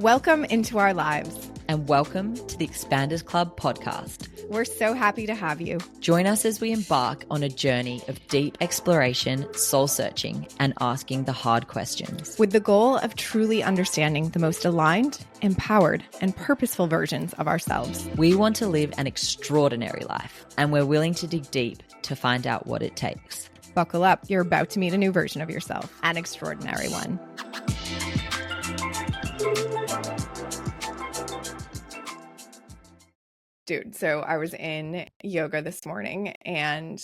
Welcome into our lives. And welcome to the Expanders Club podcast. We're so happy to have you. Join us as we embark on a journey of deep exploration, soul searching, and asking the hard questions. With the goal of truly understanding the most aligned, empowered, and purposeful versions of ourselves. We want to live an extraordinary life, and we're willing to dig deep to find out what it takes. Buckle up. You're about to meet a new version of yourself, an extraordinary one. Dude, so I was in yoga this morning and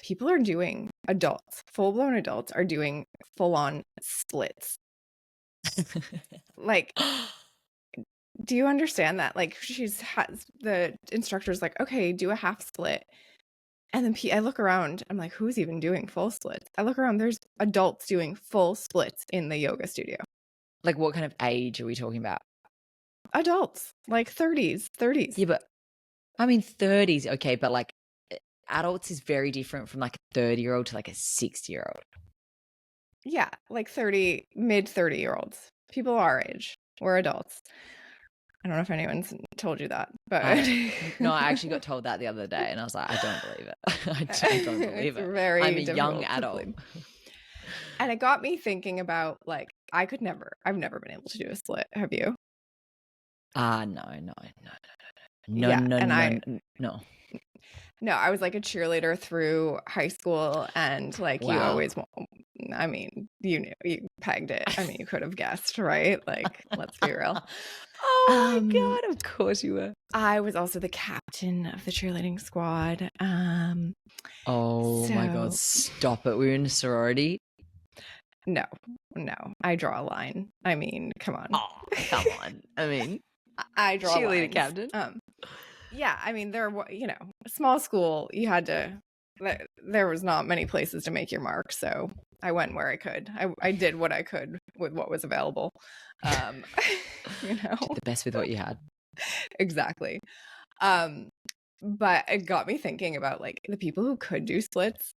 people are doing, adults, full-blown adults are doing full-on splits. Like, do you understand that? Like, the instructor's like, okay, do a half split. And then I look around, I'm like, who's even doing full splits? I look around, there's adults doing full splits in the yoga studio. Like, what kind of age are we talking about? Adults, like 30s. Yeah, but I mean, 30s, okay, but like adults is very different from like a 30-year-old to like a 60-year-old. Yeah, like mid 30-year-olds. People our age. We're adults. I don't know if anyone's told you that, but no, I actually got told that the other day, and I was like, I don't believe it. I don't believe it. I'm a young adult. And it got me thinking about like I've never been able to do a split. Have you? No. No, I was like a cheerleader through high school, and like wow. You always, I mean, you pegged it. I mean, you could have guessed, right? Like, let's be real. Oh my God, of course you were. I was also the captain of the cheerleading squad. Oh my God, stop it. We were in a sorority. No, I draw a line. I mean, come on. Oh, come on. I mean, I draw cheerleader lines. captain. Yeah, I mean, a small school, you had to, there was not many places to make your mark. So I went where I could. I did what I could with what was available. Did the best with what you had. Exactly. But it got me thinking about like the people who could do splits.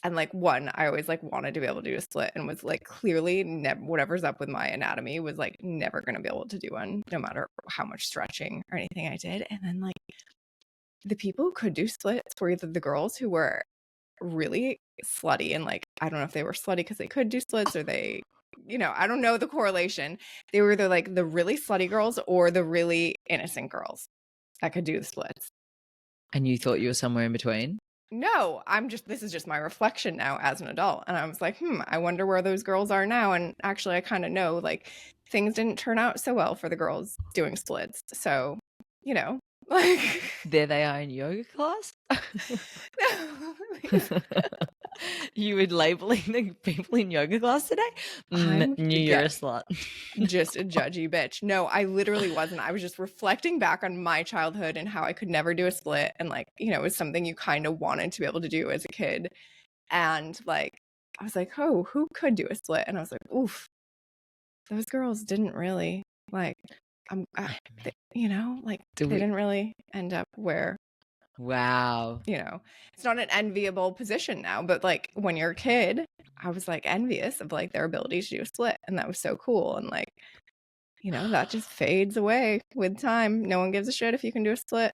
And like I always like wanted to be able to do a split and was like clearly whatever's up with my anatomy was like never going to be able to do one no matter how much stretching or anything I did. And then like the people who could do splits were either the girls who were really slutty and like, I don't know if they were slutty because they could do splits or they, I don't know the correlation. They were either like the really slutty girls or the really innocent girls that could do the splits. And you thought you were somewhere in between? No, this is just my reflection now as an adult. And I was like, I wonder where those girls are now. And actually, I kind of know like things didn't turn out so well for the girls doing splits. So, like. There they are in yoga class? You were labeling the people in yoga class today? You're a slut. Just a judgy bitch. No, I literally wasn't. I was just reflecting back on my childhood and how I could never do a split. And like, it was something you kind of wanted to be able to do as a kid. And like, I was like, oh, who could do a split? And I was like, oof, those girls didn't really like, they didn't really end up where. Wow. It's not an enviable position now, but like when you're a kid, I was like envious of like their ability to do a split. And that was so cool. And like, that just fades away with time. No one gives a shit if you can do a split.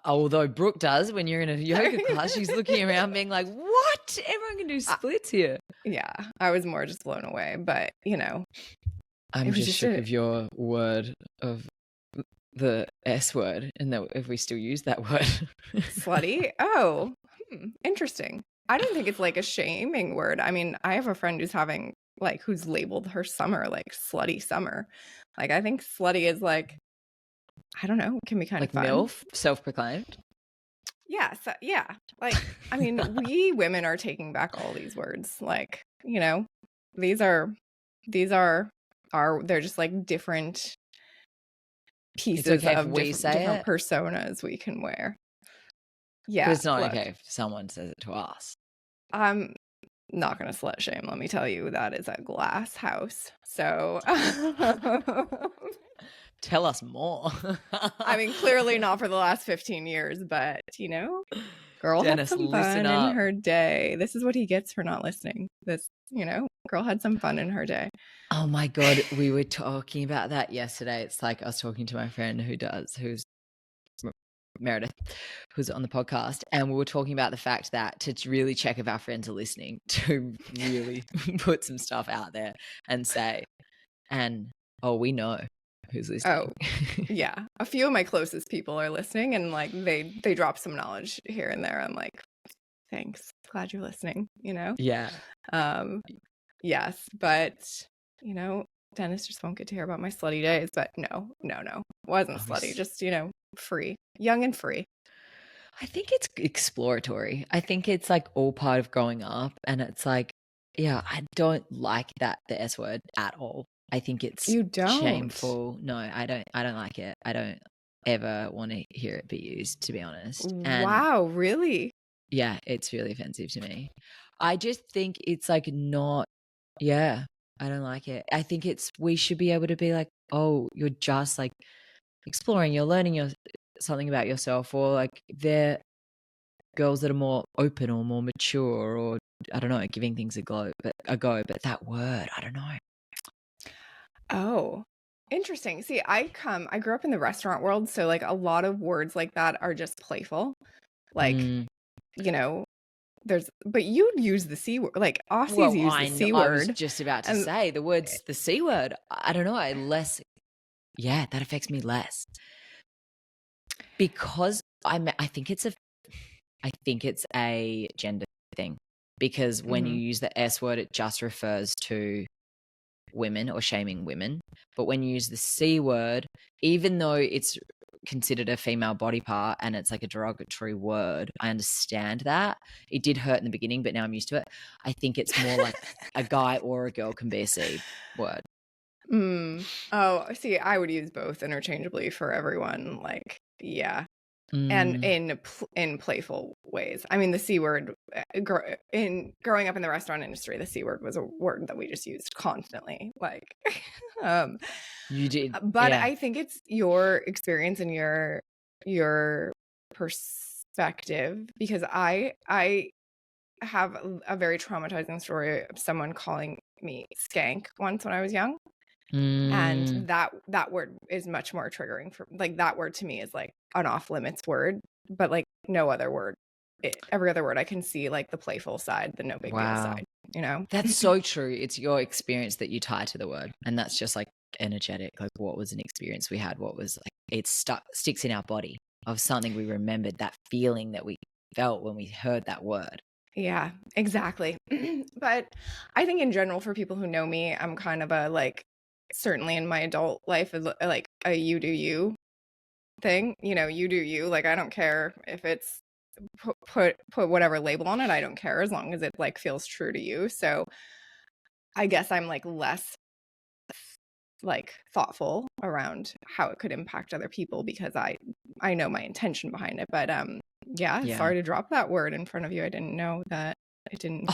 Although Brooke does when you're in a yoga class, she's looking around being like, what? Everyone can do splits here. Yeah, I was more just blown away. But, I'm just shook of your word of the S word, and that if we still use that word. Slutty? Oh, interesting. I don't think it's like a shaming word. I mean, I have a friend who's labeled her summer like slutty summer. Like, I think slutty is like, I don't know, can be kind of fun. MILF, self-proclaimed. Yeah, so, yeah. Like, I mean, we women are taking back all these words. Like, these are they're just like different pieces of different personas we can wear. Yeah. But it's not okay if someone says it to us. I'm not going to slut shame. Let me tell you, that is a glass house. So tell us more. I mean, clearly not for the last 15 years, but Girl had Dennis, some listen fun up. in her day. This is what he gets for not listening. This, girl had some fun in her day. Oh my God, we were talking about that yesterday. It's like I was talking to my friend who's Meredith, who's on the podcast, and we were talking about the fact that to really check if our friends are listening, to really put some stuff out there and say, and we know who's listening. Oh, yeah. A few of my closest people are listening, and like they drop some knowledge here and there. I'm like, thanks. Glad you're listening, Yeah. Yes, but Dennis just won't get to hear about my slutty days. But no. Wasn't slutty, just, free. Young and free. I think it's exploratory. I think it's like all part of growing up, and it's like, yeah, I don't like the S word at all. I think it's shameful. No, I don't like it. I don't ever want to hear it be used, to be honest. And wow, really? yeah, it's really offensive to me. I just think it's like not, I don't like it. I think we should be able to be like, oh, you're just like exploring, you're learning something about yourself, or like they're girls that are more open or more mature, or I don't know, giving things a go. But that word, I don't know. Oh, interesting. See, I grew up in the restaurant world, so like a lot of words like that are just playful. Like, but you'd use the C word, like Aussies use the C word. I was just about to say the C word. I don't know. That affects me less because I think it's a gender thing, because when you use the S word, it just refers to women or shaming women. But when you use the C word, even though it's considered a female body part and it's like a derogatory word, I understand that. It did hurt in the beginning, but now I'm used to it. I think it's more like a guy or a girl can be a C word. Oh, see, I would use both interchangeably for everyone. Like, yeah. And in playful ways. I mean, the C word, in growing up in the restaurant industry, the C word was a word that we just used constantly. Like, you did, but yeah. I think it's your experience and your perspective, because I have a very traumatizing story of someone calling me skank once when I was young. And that word is much more triggering for, like, that word to me is like an off limits word, but like no other word, every other word I can see like the playful side, the no big deal side, That's so true. It's your experience that you tie to the word, and that's just like energetic, like what was an experience we had, what was like, it sticks in our body of something we remembered, that feeling that we felt when we heard that word. Yeah, exactly. But I think in general, for people who know me, I'm kind of a, like, certainly in my adult life, is like a you do you thing. You do you. Like, I don't care if it's put whatever label on it. I don't care, as long as it like feels true to you. So I guess I'm like less like thoughtful around how it could impact other people, because I know my intention behind it. But yeah, sorry to drop that word in front of you. I didn't know that it didn't.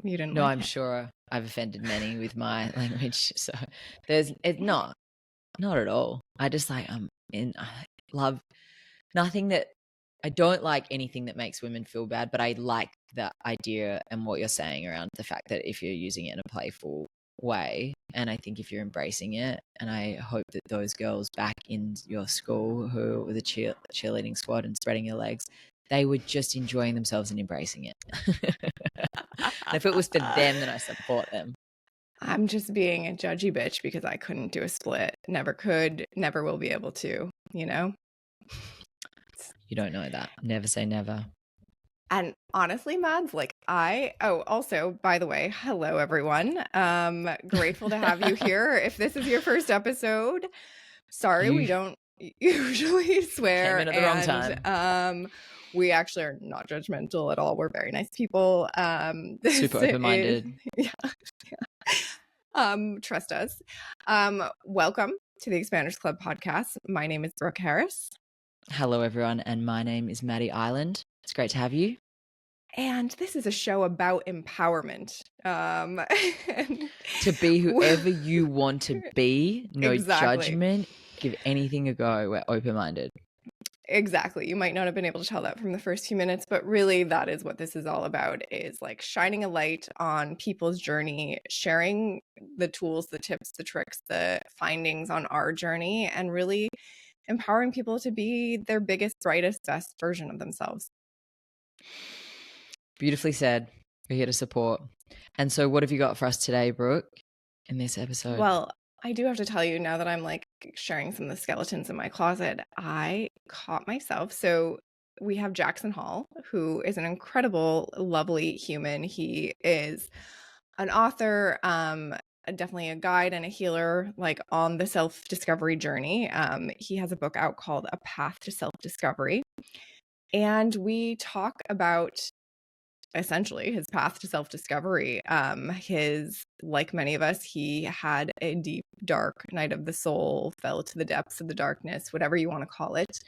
You didn't. No, I'm sure I've offended many with my language. So it's not at all. I just I love nothing that, I don't like anything that makes women feel bad, but I like the idea and what you're saying around the fact that if you're using it in a playful way, and I think if you're embracing it, and I hope that those girls back in your school who were the cheerleading squad and spreading your legs, they were just enjoying themselves and embracing it. And if it was for them, then I support them. I'm just being a judgy bitch because I couldn't do a split. Never could, never will be able to, You don't know that. Never say never. And honestly, Mads, like also, by the way, hello everyone. Grateful to have you here. If this is your first episode, sorry, we don't usually swear. Came in at the wrong time. We actually are not judgmental at all. We're very nice people. Super open-minded. Trust us. Welcome to the Expanders Club podcast. My name is Brooke Harris. Hello, everyone, and my name is Maddie Island. It's great to have you. And this is a show about empowerment. To be whoever you want to be, no judgment, give anything a go. We're open-minded. Exactly. You might not have been able to tell that from the first few minutes, but really that is what this is all about, is like shining a light on people's journey, sharing the tools, the tips, the tricks, the findings on our journey, and really empowering people to be their biggest, brightest, best version of themselves. Beautifully said. We're here to support. And so what have you got for us today, Brooke, in this episode? Well, I do have to tell you, now that I'm like sharing some of the skeletons in my closet, I caught myself. So we have Jackson Hall, who is an incredible, lovely human. He is an author, definitely a guide and a healer, like on the self-discovery journey. He has a book out called A Path to Self-Discovery. And we talk about essentially his path to self-discovery. Like many of us, he had a deep, dark night of the soul, fell to the depths of the darkness, whatever you want to call it,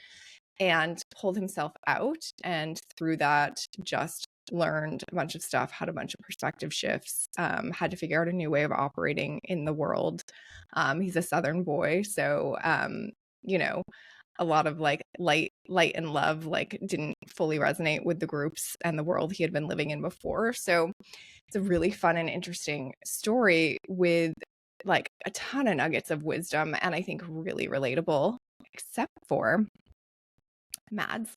and pulled himself out. And through that, just learned a bunch of stuff, had a bunch of perspective shifts, had to figure out a new way of operating in the world. He's a Southern boy, so you know, a lot of like light and love like didn't fully resonate with the groups and the world he had been living in before. So it's a really fun and interesting story with like a ton of nuggets of wisdom, and I think really relatable, except for Mads.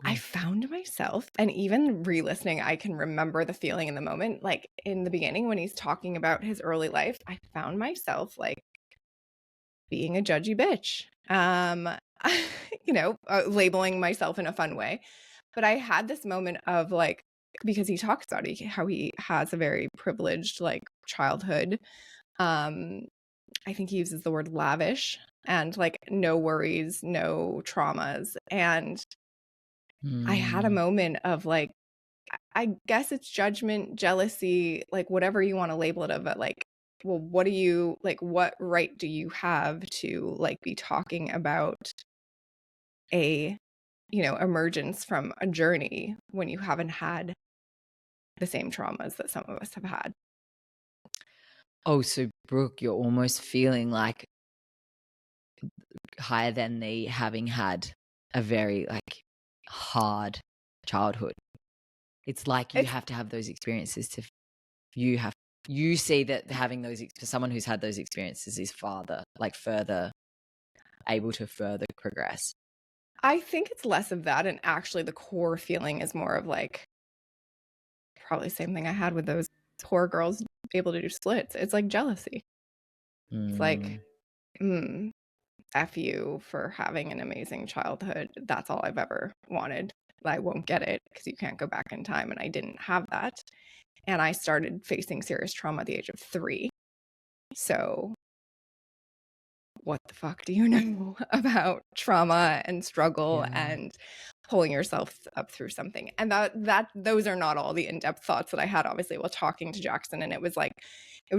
I found myself, and even re-listening, I can remember the feeling in the moment, like in the beginning when he's talking about his early life, I found myself like being a judgy bitch. Labeling myself in a fun way. But I had this moment of like, because he talks about how he has a very privileged like childhood. I think he uses the word lavish and like no worries, no traumas. And I had a moment of like, I guess it's judgment, jealousy, like whatever you want to label it of, but like, well, what right do you have to like be talking about a, emergence from a journey when you haven't had the same traumas that some of us have had? Oh, so Brooke, you're almost feeling like higher than the having had a very like hard childhood. It's like you have to have those experiences to you see that having those for someone who's had those experiences is further able to further progress. I think it's less of that, and actually the core feeling is more of like probably the same thing I had with those poor girls able to do splits. It's like jealousy. It's like, F you for having an amazing childhood. That's all I've ever wanted. I won't get it because you can't go back in time, and I didn't have that. And I started facing serious trauma at the age of 3. So what the fuck do you know about trauma and struggle and pulling yourself up through something? And those are not all the in-depth thoughts that I had, obviously, while talking to Jackson. And it was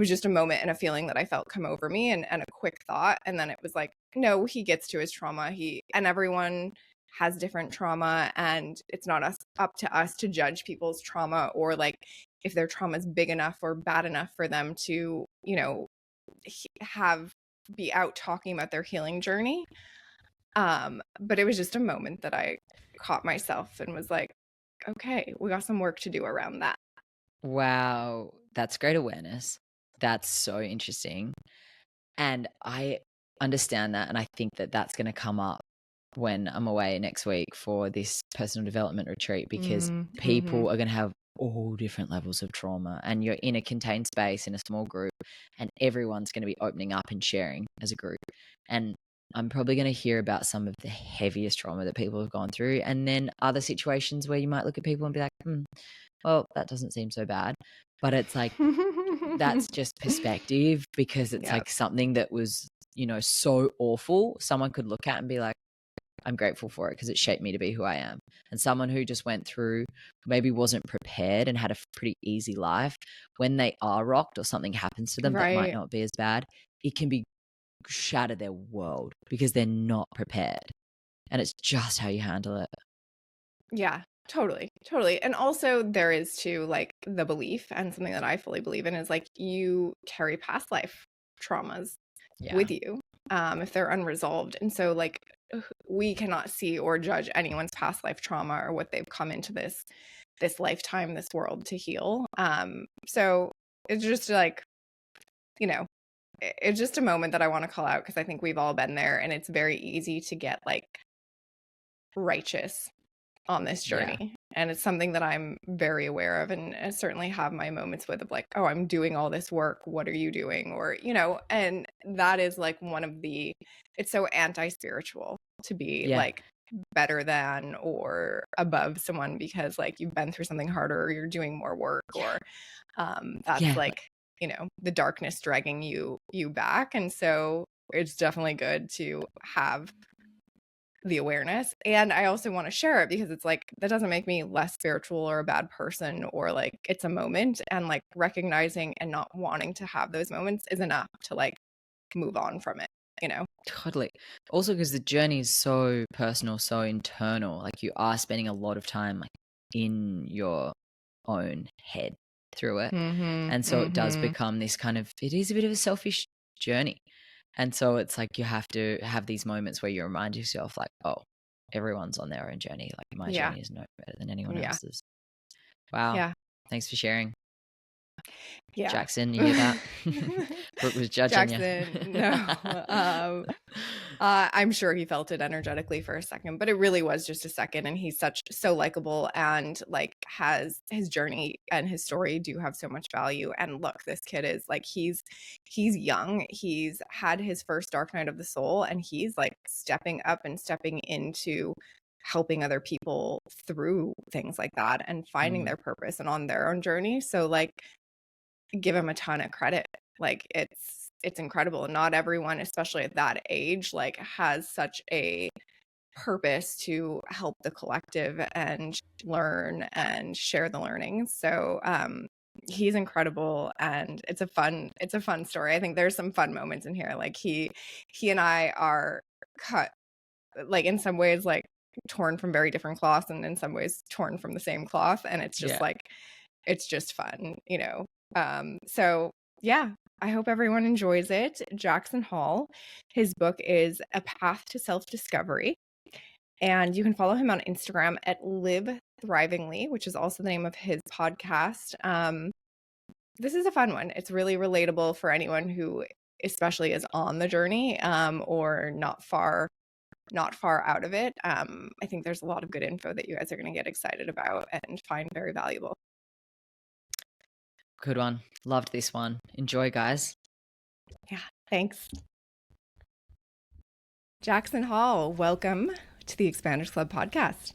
just a moment and a feeling that I felt come over me, and a quick thought. And then it was like, no, he gets to his trauma. And everyone has different trauma, and it's not up to us to judge people's trauma, or like if their trauma is big enough or bad enough for them to, be out talking about their healing journey. But it was just a moment that I caught myself and was like, okay, we got some work to do around that. Wow, that's great awareness. That's so interesting. And I understand that, and I think that that's going to come up when I'm away next week for this personal development retreat, because people are going to have all different levels of trauma, and you're in a contained space in a small group, and everyone's going to be opening up and sharing as a group. And I'm probably going to hear about some of the heaviest trauma that people have gone through, and then other situations where you might look at people and be like, well, that doesn't seem so bad. But it's like, that's just perspective, because it's like something that was, so awful. Someone could look at and be like, I'm grateful for it because it shaped me to be who I am. And someone who just went through, maybe wasn't prepared and had a pretty easy life, when they are rocked or something happens to them that might not be as bad, it can be shatter their world because they're not prepared. And it's just how you handle it. Yeah, totally. And also there is too like the belief, and something that I fully believe in, is like you carry past life traumas with you if they're unresolved. And so like we cannot see or judge anyone's past life trauma or what they've come into this lifetime, this world to heal. So it's just like, you know, it's just a moment that I want to call out because I think we've all been there, and it's very easy to get like righteous on this journey. Yeah. And it's something that I'm very aware of, and I certainly have my moments with, of like, oh, I'm doing all this work, what are you doing? Or, you know, and that is like one of the, it's so anti-spiritual to be Yeah. like better than or above someone because like you've been through something harder or you're doing more work, or that's Yeah. like, you know, the darkness dragging you back. And so it's definitely good to have the awareness. And I also want to share it because it's like, that doesn't make me less spiritual or a bad person, or like, it's a moment, and like recognizing and not wanting to have those moments is enough to like move on from it, you know? Totally. Also, because the journey is so personal, so internal. Like you are spending a lot of time like in your own head through it. And so it does become this kind of, it is a bit of a selfish journey. And so it's like you have to have these moments where you remind yourself like, oh, everyone's on their own journey. Like my Yeah. journey is no better than anyone Yeah. else's. Wow. Yeah. Thanks for sharing. Yeah. Jackson, you hear that? Brooke was judging Jackson, you. no. I'm sure he felt it energetically for a second, but it really was just a second. And he's so likable, and like has his journey and his story do have so much value. And look, this kid is like, he's young. He's had his first dark night of the soul, and he's like stepping up and stepping into helping other people through things like that and finding their purpose and on their own journey. So like, give him a ton of credit. Like it's incredible. And not everyone, especially at that age, like has such a purpose to help the collective and learn and share the learning. So he's incredible, and it's a fun story. I think there's some fun moments in here. Like he and I are cut, like in some ways like torn from very different cloths, and in some ways torn from the same cloth, and it's just like, it's just fun, you know. So yeah, I hope everyone enjoys it. Jackson Hall, his book is A Path to Self-Discovery, and you can follow him on Instagram at Live Thrivingly, which is also the name of his podcast. This is a fun one. It's really relatable for anyone who especially is on the journey, or not far out of it. I think there's a lot of good info that you guys are going to get excited about and find very valuable. Good one. Loved this one. Enjoy, guys. Yeah, thanks. Jackson Hall, welcome to the Expanders Club podcast.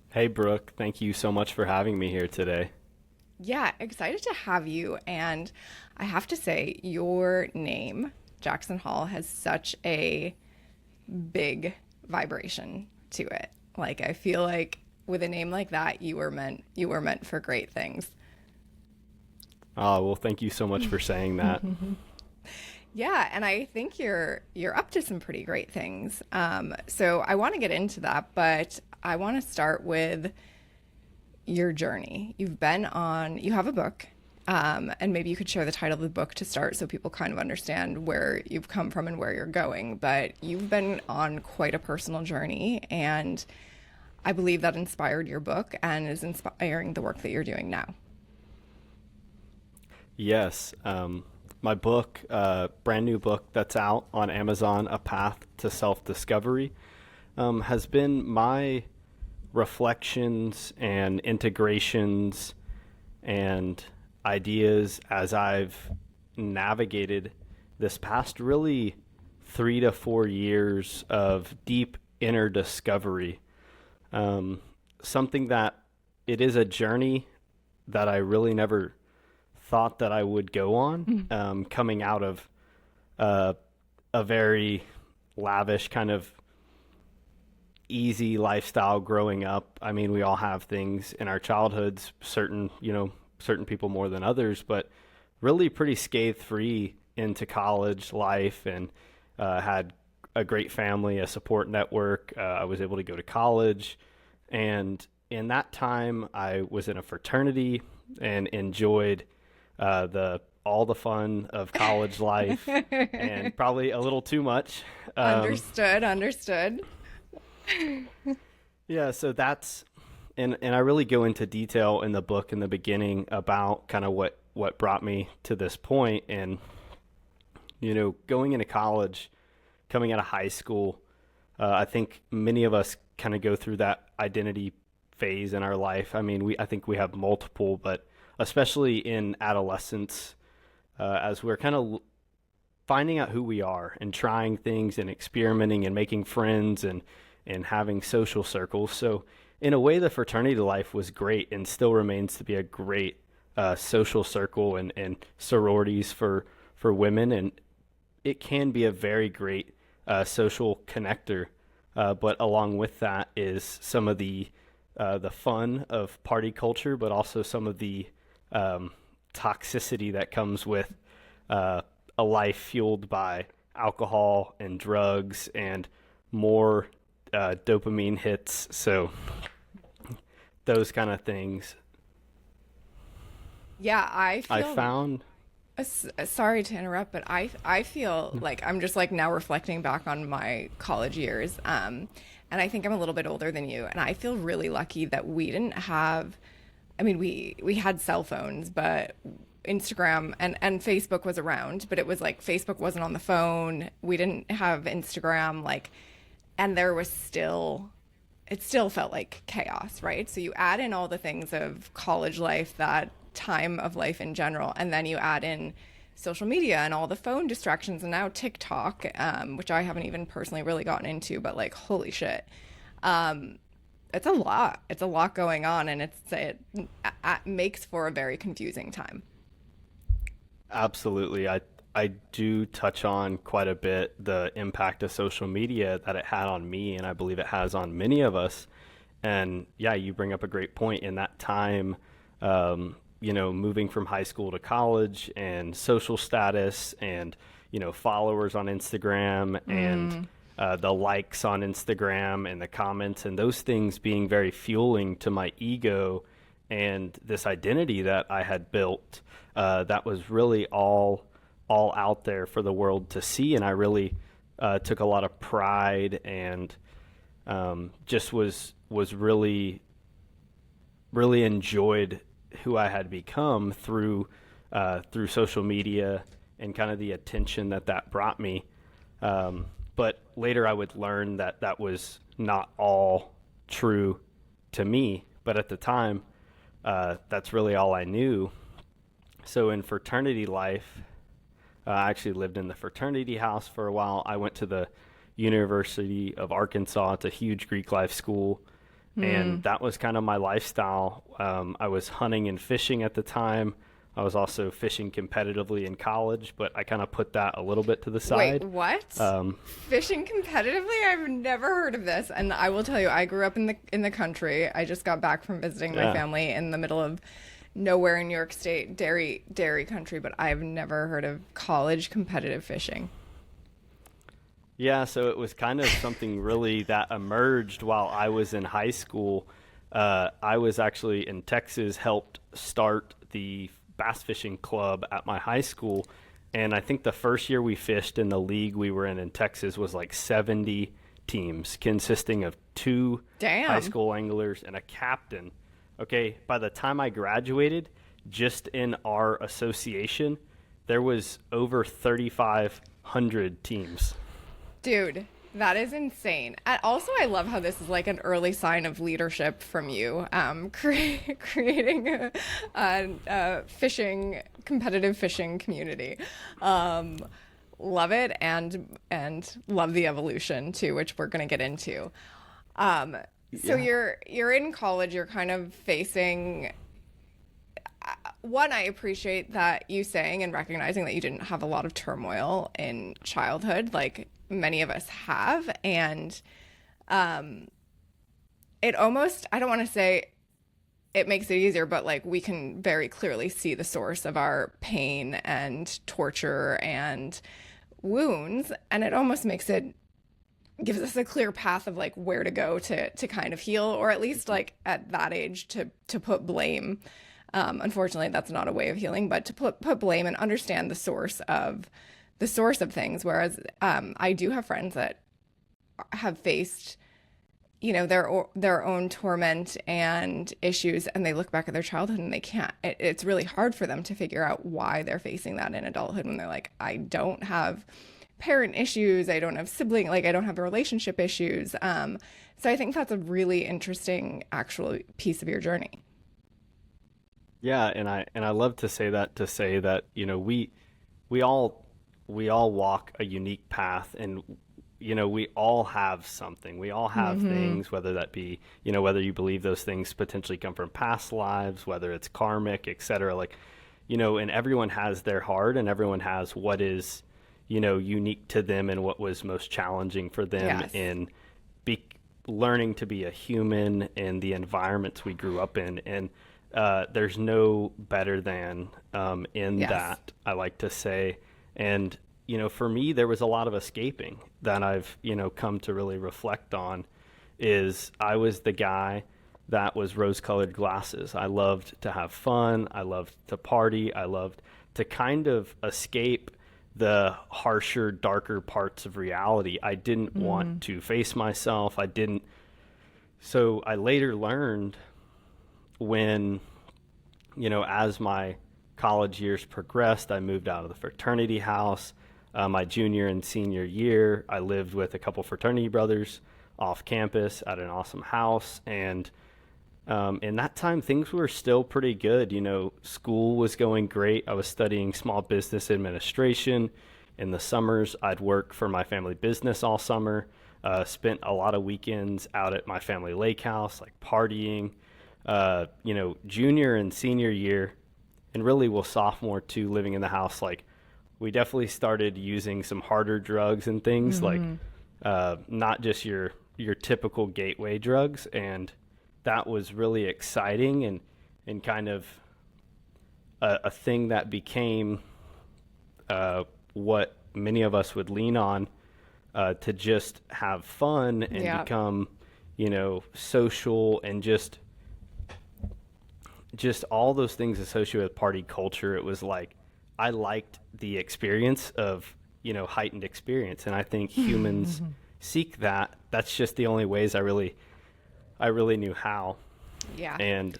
Hey, Brooke. Thank you so much for having me here today. Yeah, excited to have you. And I have to say, your name, Jackson Hall, has such a big vibration to it. Like, I feel like with a name like that, you were meant for great things. Oh, well, thank you so much for saying that. Yeah, and I think you're up to some pretty great things. So I want to get into that, but I want to start with your journey. You have a book, and maybe you could share the title of the book to start so people kind of understand where you've come from and where you're going. But you've been on quite a personal journey, and I believe that inspired your book and is inspiring the work that you're doing now. Yes. My book, brand new book that's out on Amazon, A Path to Self-Discovery, has been my reflections and integrations and ideas as I've navigated this past really 3 to 4 years of deep inner discovery. Something that it is a journey that I really never thought that I would go on, coming out of a very lavish kind of easy lifestyle growing up. I mean, we all have things in our childhoods, certain people more than others, but really pretty scathe free into college life, and had a great family, a support network. I was able to go to college, and in that time I was in a fraternity and enjoyed the all the fun of college life and probably a little too much. Understood. Yeah, so that's, and I really go into detail in the book in the beginning about kind of what brought me to this point. And, going into college, coming out of high school, I think many of us kind of go through that identity phase in our life. I mean, I think we have multiple, but especially in adolescence, as we're kind of finding out who we are and trying things and experimenting and making friends and having social circles. So in a way, the fraternity life was great and still remains to be a great social circle and sororities for women. And it can be a very great social connector. But along with that is some of the fun of party culture, but also some of the toxicity that comes with a life fueled by alcohol and drugs and more dopamine hits. So those kind of things. Yeah, I found. Sorry to interrupt, but I feel like I'm just like now reflecting back on my college years. And I think I'm a little bit older than you. And I feel really lucky that we didn't have, I mean, we had cell phones, but Instagram and Facebook was around, but it was like Facebook wasn't on the phone. We didn't have Instagram, and there was it still felt like chaos, right? So you add in all the things of college life, that time of life in general, and then you add in social media and all the phone distractions, and now TikTok, which I haven't even personally really gotten into, but holy shit. It's a lot going on, and it makes for a very confusing time. Absolutely. I do touch on quite a bit the impact of social media that it had on me, and I believe it has on many of us. And yeah, you bring up a great point in that time, moving from high school to college and social status and, followers on Instagram and the likes on Instagram and the comments and those things being very fueling to my ego and this identity that I had built that was really all out there for the world to see. And I really took a lot of pride and just was really enjoyed who I had become through social media and kind of the attention that brought me. But later I would learn that was not all true to me. But at the time, that's really all I knew. So in fraternity life, I actually lived in the fraternity house for a while. I went to the University of Arkansas. It's a huge Greek life school. And that was kind of my lifestyle. I was hunting and fishing at the time. I was also fishing competitively in college, but I kind of put that a little bit to the side. Wait, what? Fishing competitively? I've never heard of this. And I will tell you, I grew up in the country. I just got back from visiting my family in the middle of nowhere in New York State, dairy country, but I've never heard of college competitive fishing. Yeah, so it was kind of something really that emerged while I was in high school. I was actually in Texas, helped start the bass fishing club at my high school. And I think the first year we fished in the league we were in Texas was 70 teams consisting of 2 high school anglers and a captain. Okay, by the time I graduated, just in our association, there was over 3,500 teams. Dude, that is insane. And also, I love how this is an early sign of leadership from you, creating a competitive fishing community. Love it, and love the evolution too, which we're going to get into. So you're in college, you're kind of facing. One, I appreciate that you saying and recognizing that you didn't have a lot of turmoil in childhood, like many of us have. And it almost, I don't want to say it makes it easier, but we can very clearly see the source of our pain and torture and wounds. And it almost gives us a clear path of where to go to kind of heal, or at least at that age to put blame Unfortunately, that's not a way of healing, but to put blame and understand the source of things. Whereas I do have friends that have faced, you know, their own torment and issues, and they look back at their childhood and they can't. It's really hard for them to figure out why they're facing that in adulthood when they're like, I don't have parent issues, I don't have sibling, like I don't have relationship issues. So I think that's a really interesting actual piece of your journey. Yeah, and I love to say that, you know, we all walk a unique path, and you know, we all have something. We all have things, whether that be, you know, whether you believe those things potentially come from past lives, whether it's karmic, etc. Like, you know, and everyone has their heart, and everyone has what is, you know, unique to them and what was most challenging for them in learning to be a human in the environments we grew up in. And there's no better than in that, I like to say. And, you know, for me, there was a lot of escaping that I've, you know, come to really reflect on. Is I was the guy that was rose-colored glasses. I loved to have fun. I loved to party. I loved to kind of escape the harsher, darker parts of reality. I didn't want to face myself. So I later learned when, you know, as my college years progressed, I moved out of the fraternity house. My junior and senior year, I lived with a couple fraternity brothers off campus at an awesome house. And in that time, things were still pretty good. You know, school was going great. I was studying small business administration. In the summers, I'd work for my family business all summer. Spent a lot of weekends out at my family lake house, like partying. You know, junior and senior year, and really sophomore too, living in the house, like we definitely started using some harder drugs and things like not just your typical gateway drugs. And that was really exciting and kind of a thing that became what many of us would lean on to just have fun and become, you know, social and just all those things associated with party culture. It was like, I liked the experience of, you know, heightened experience. And I think humans seek that. That's just the only ways I really knew how. Yeah. And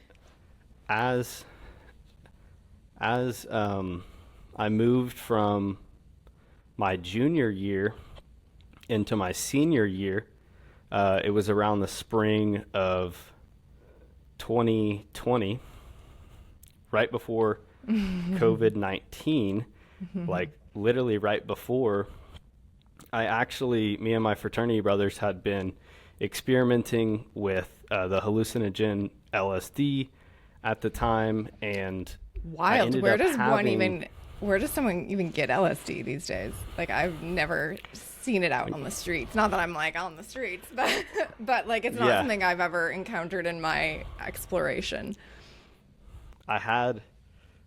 as I moved from my junior year into my senior year, it was around the spring of 2020, right before COVID-19, like literally right before, me and my fraternity brothers had been experimenting with the hallucinogen LSD at the time. And wild. Where does someone even get LSD these days? Like, I've never seen it out on the streets. Not that I'm like on the streets, but like it's not something I've ever encountered in my exploration. I had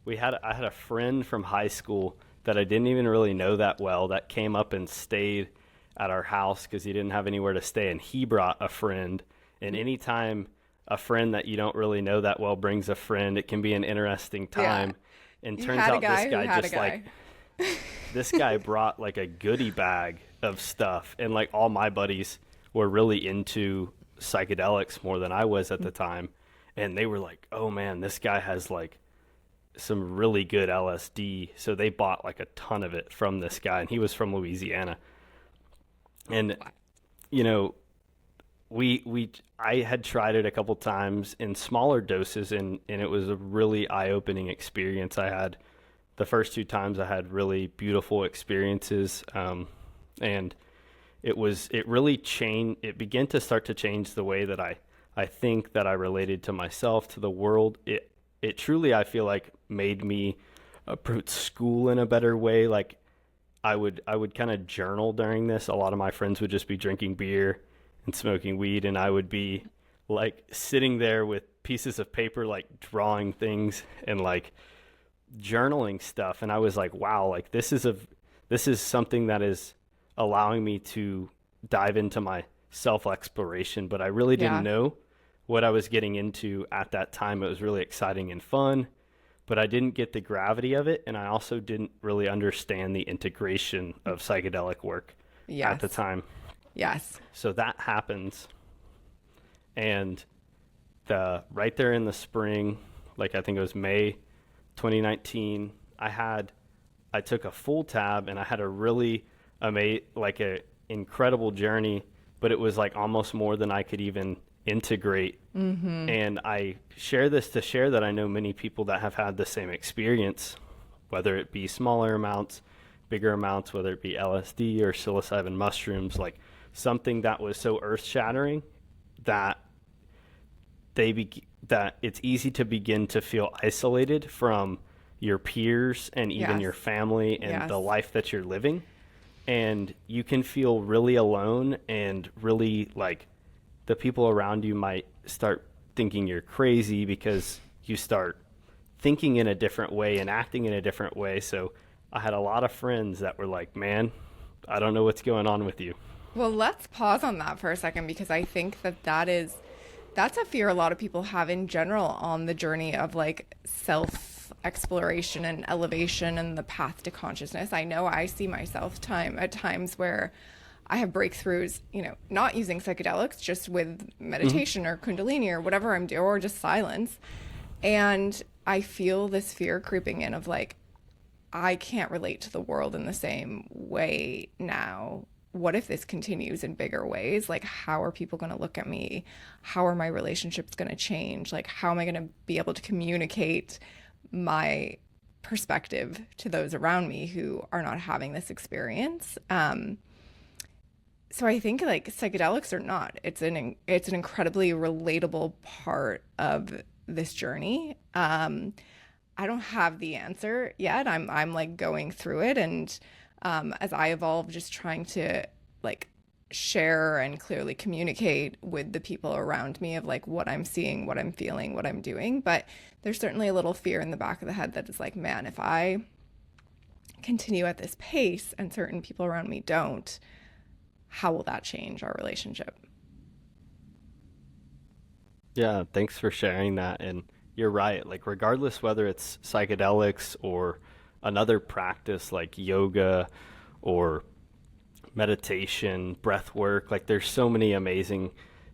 a friend from high school that I didn't even really know that well that came up and stayed at our house because he didn't have anywhere to stay, and he brought a friend. And anytime a friend that you don't really know that well brings a friend, it can be an interesting time. And turns out this guy brought like a goodie bag of stuff, and like all my buddies were really into psychedelics more than I was at the time. And they were like, oh man, this guy has like some really good LSD. So they bought like a ton of it from this guy, and he was from Louisiana. And, you know, I had tried it a couple times in smaller doses, and it was a really eye-opening experience. The first 2 times I had really beautiful experiences. And it began to start to change the way that I think that I related to myself, to the world. It truly, I feel like, made me approach school in a better way. Like I would kind of journal during this. A lot of my friends would just be drinking beer and smoking weed, and I would be like sitting there with pieces of paper, like drawing things and like journaling stuff. And I was like, wow, like this is something that is allowing me to dive into my self-exploration. But I really didn't know what I was getting into at that time. It was really exciting and fun, but I didn't get the gravity of it. And I also didn't really understand the integration of psychedelic work at the time. Yes. So that happens. And right there in the spring, like I think it was May 2019, I took a full tab, and I had a really incredible journey, but it was like almost more than I could even integrate. And I share this to share that I know many people that have had the same experience, whether it be smaller amounts, bigger amounts, whether it be LSD or psilocybin mushrooms, like something that was so earth-shattering that that it's easy to begin to feel isolated from your peers and even your family and the life that you're living. And you can feel really alone, and really like the people around you might start thinking you're crazy because you start thinking in a different way and acting in a different way. So I had a lot of friends that were like, man, I don't know what's going on with you. Well, let's pause on that for a second, because I think that's a fear a lot of people have in general on the journey of like self exploration and elevation and the path to consciousness. I know I see myself at times where I have breakthroughs, not using psychedelics, just with meditation or kundalini or whatever I'm doing, or just silence. And I feel this fear creeping in of like, I can't relate to the world in the same way now. What if this continues in bigger ways? Like, how are people going to look at me? How are my relationships going to change? Like, how am I going to be able to communicate my perspective to those around me who are not having this experience? So I think like psychedelics or not, it's an incredibly relatable part of this journey. I don't have the answer yet. I'm like going through it, and as I evolve, just trying to like share and clearly communicate with the people around me of like what I'm seeing, what I'm feeling, what I'm doing. But there's certainly a little fear in the back of the head that is like, man, if I continue at this pace and certain people around me don't, how will that change our relationship? Yeah, thanks for sharing that. And you're right. Like, regardless whether it's psychedelics or another practice like yoga or meditation, breath work, like there's so many amazing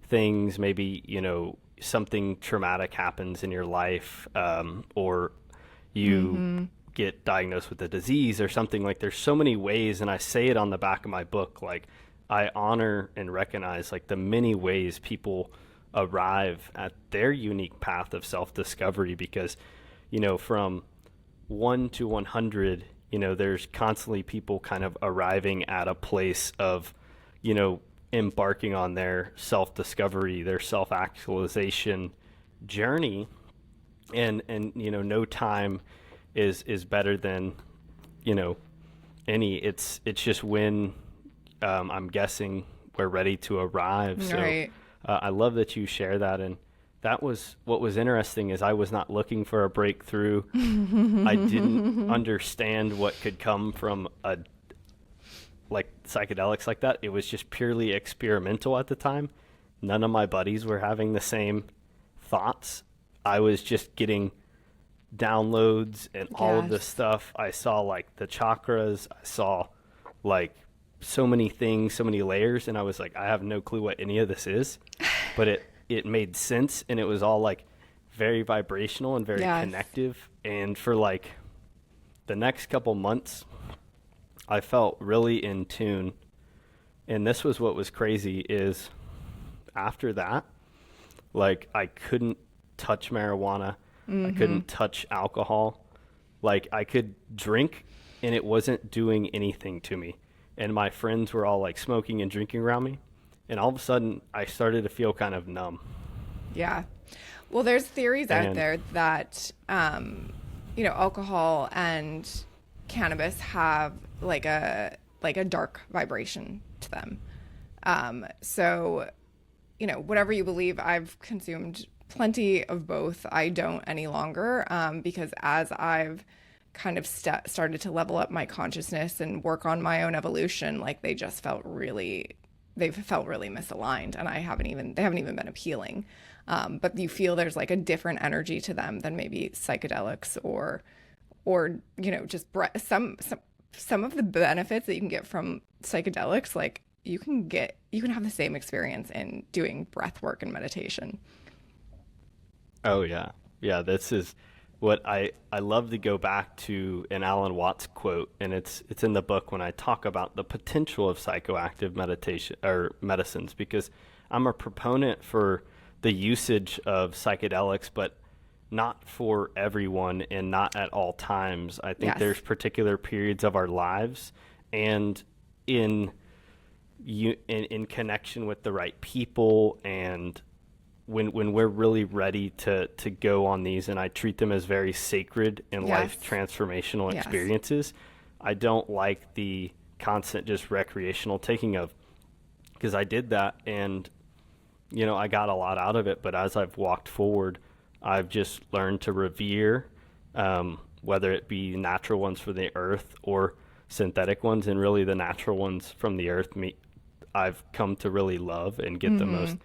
things. Maybe, something traumatic happens in your life, or you get diagnosed with a disease or something. Like, there's so many ways, and I say it on the back of my book, like I honor and recognize like the many ways people arrive at their unique path of self-discovery, because from 1 to 100, there's constantly people kind of arriving at a place of embarking on their self-discovery, their self-actualization journey, and no time is better than any. It's just when I'm guessing we're ready to arrive. So Right. I love that you share that. And that was what was interesting, is I was not looking for a breakthrough. I didn't understand what could come from psychedelics like that. It was just purely experimental at the time. None of my buddies were having the same thoughts. I was just getting downloads and all of this stuff. I saw like the chakras. I saw like so many things, so many layers, and I was like, I have no clue what any of this is, but it made sense, and it was all like very vibrational and very connective. And for like the next couple months, I felt really in tune. And this was what was crazy, is after that, like I couldn't touch marijuana. I couldn't touch alcohol. Like I could drink and it wasn't doing anything to me. And my friends were all like smoking and drinking around me. And all of a sudden I started to feel kind of numb. Yeah. Well, there's theories out there that, alcohol and cannabis have like a dark vibration to them. So, whatever you believe, I've consumed plenty of both. I don't any longer, because as I've kind of started to level up my consciousness and work on my own evolution, like they just felt really, they've felt really misaligned, and they haven't even been appealing. But you feel there's like a different energy to them than maybe psychedelics or just some of the benefits that you can get from psychedelics. Like you can have the same experience in doing breath work and meditation. Oh yeah. Yeah, this is what I love to go back to an Alan Watts quote, and it's in the book when I talk about the potential of psychoactive meditation or medicines, because I'm a proponent for the usage of psychedelics, but not for everyone and not at all times. I think there's particular periods of our lives, and in connection with the right people, and when we're really ready to go on these, and I treat them as very sacred and life transformational experiences. I don't like the constant just recreational taking of, because I did that and I got a lot out of it, but as I've walked forward, I've just learned to revere, whether it be natural ones from the earth or synthetic ones, and really the natural ones from the earth I've come to really love and get the most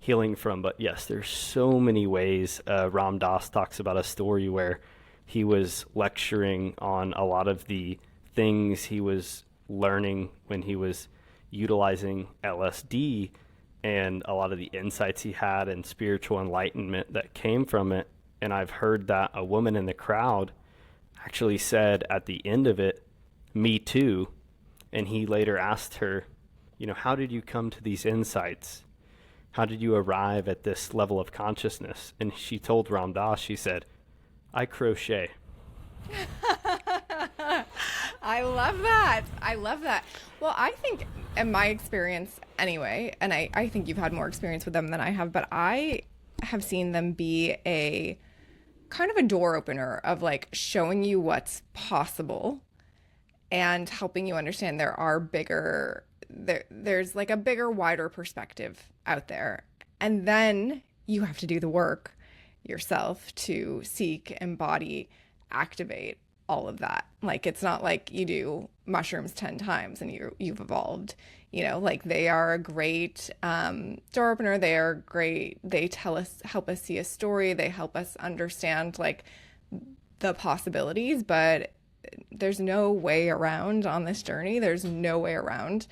healing from. But yes, there's so many ways. Ram Dass talks about a story where he was lecturing on a lot of the things he was learning when he was utilizing LSD, and a lot of the insights he had and spiritual enlightenment that came from it. And I've heard that a woman in the crowd actually said at the end of it, "Me too." And he later asked her, how did you come to these insights? How did you arrive at this level of consciousness? And she told Ram Dass, she said, "I crochet." I love that. I love that. Well, I think in my experience anyway, and I think you've had more experience with them than I have, but I have seen them be a kind of a door opener of like showing you what's possible and helping you understand there's like a bigger, wider perspective out there. And then you have to do the work yourself to seek, embody, activate all of that. Like, it's not like you do mushrooms 10 times and you've evolved. Like they are a great door opener. They are great. They help us see a story. They help us understand like the possibilities, but there's no way around on this journey. There's no way around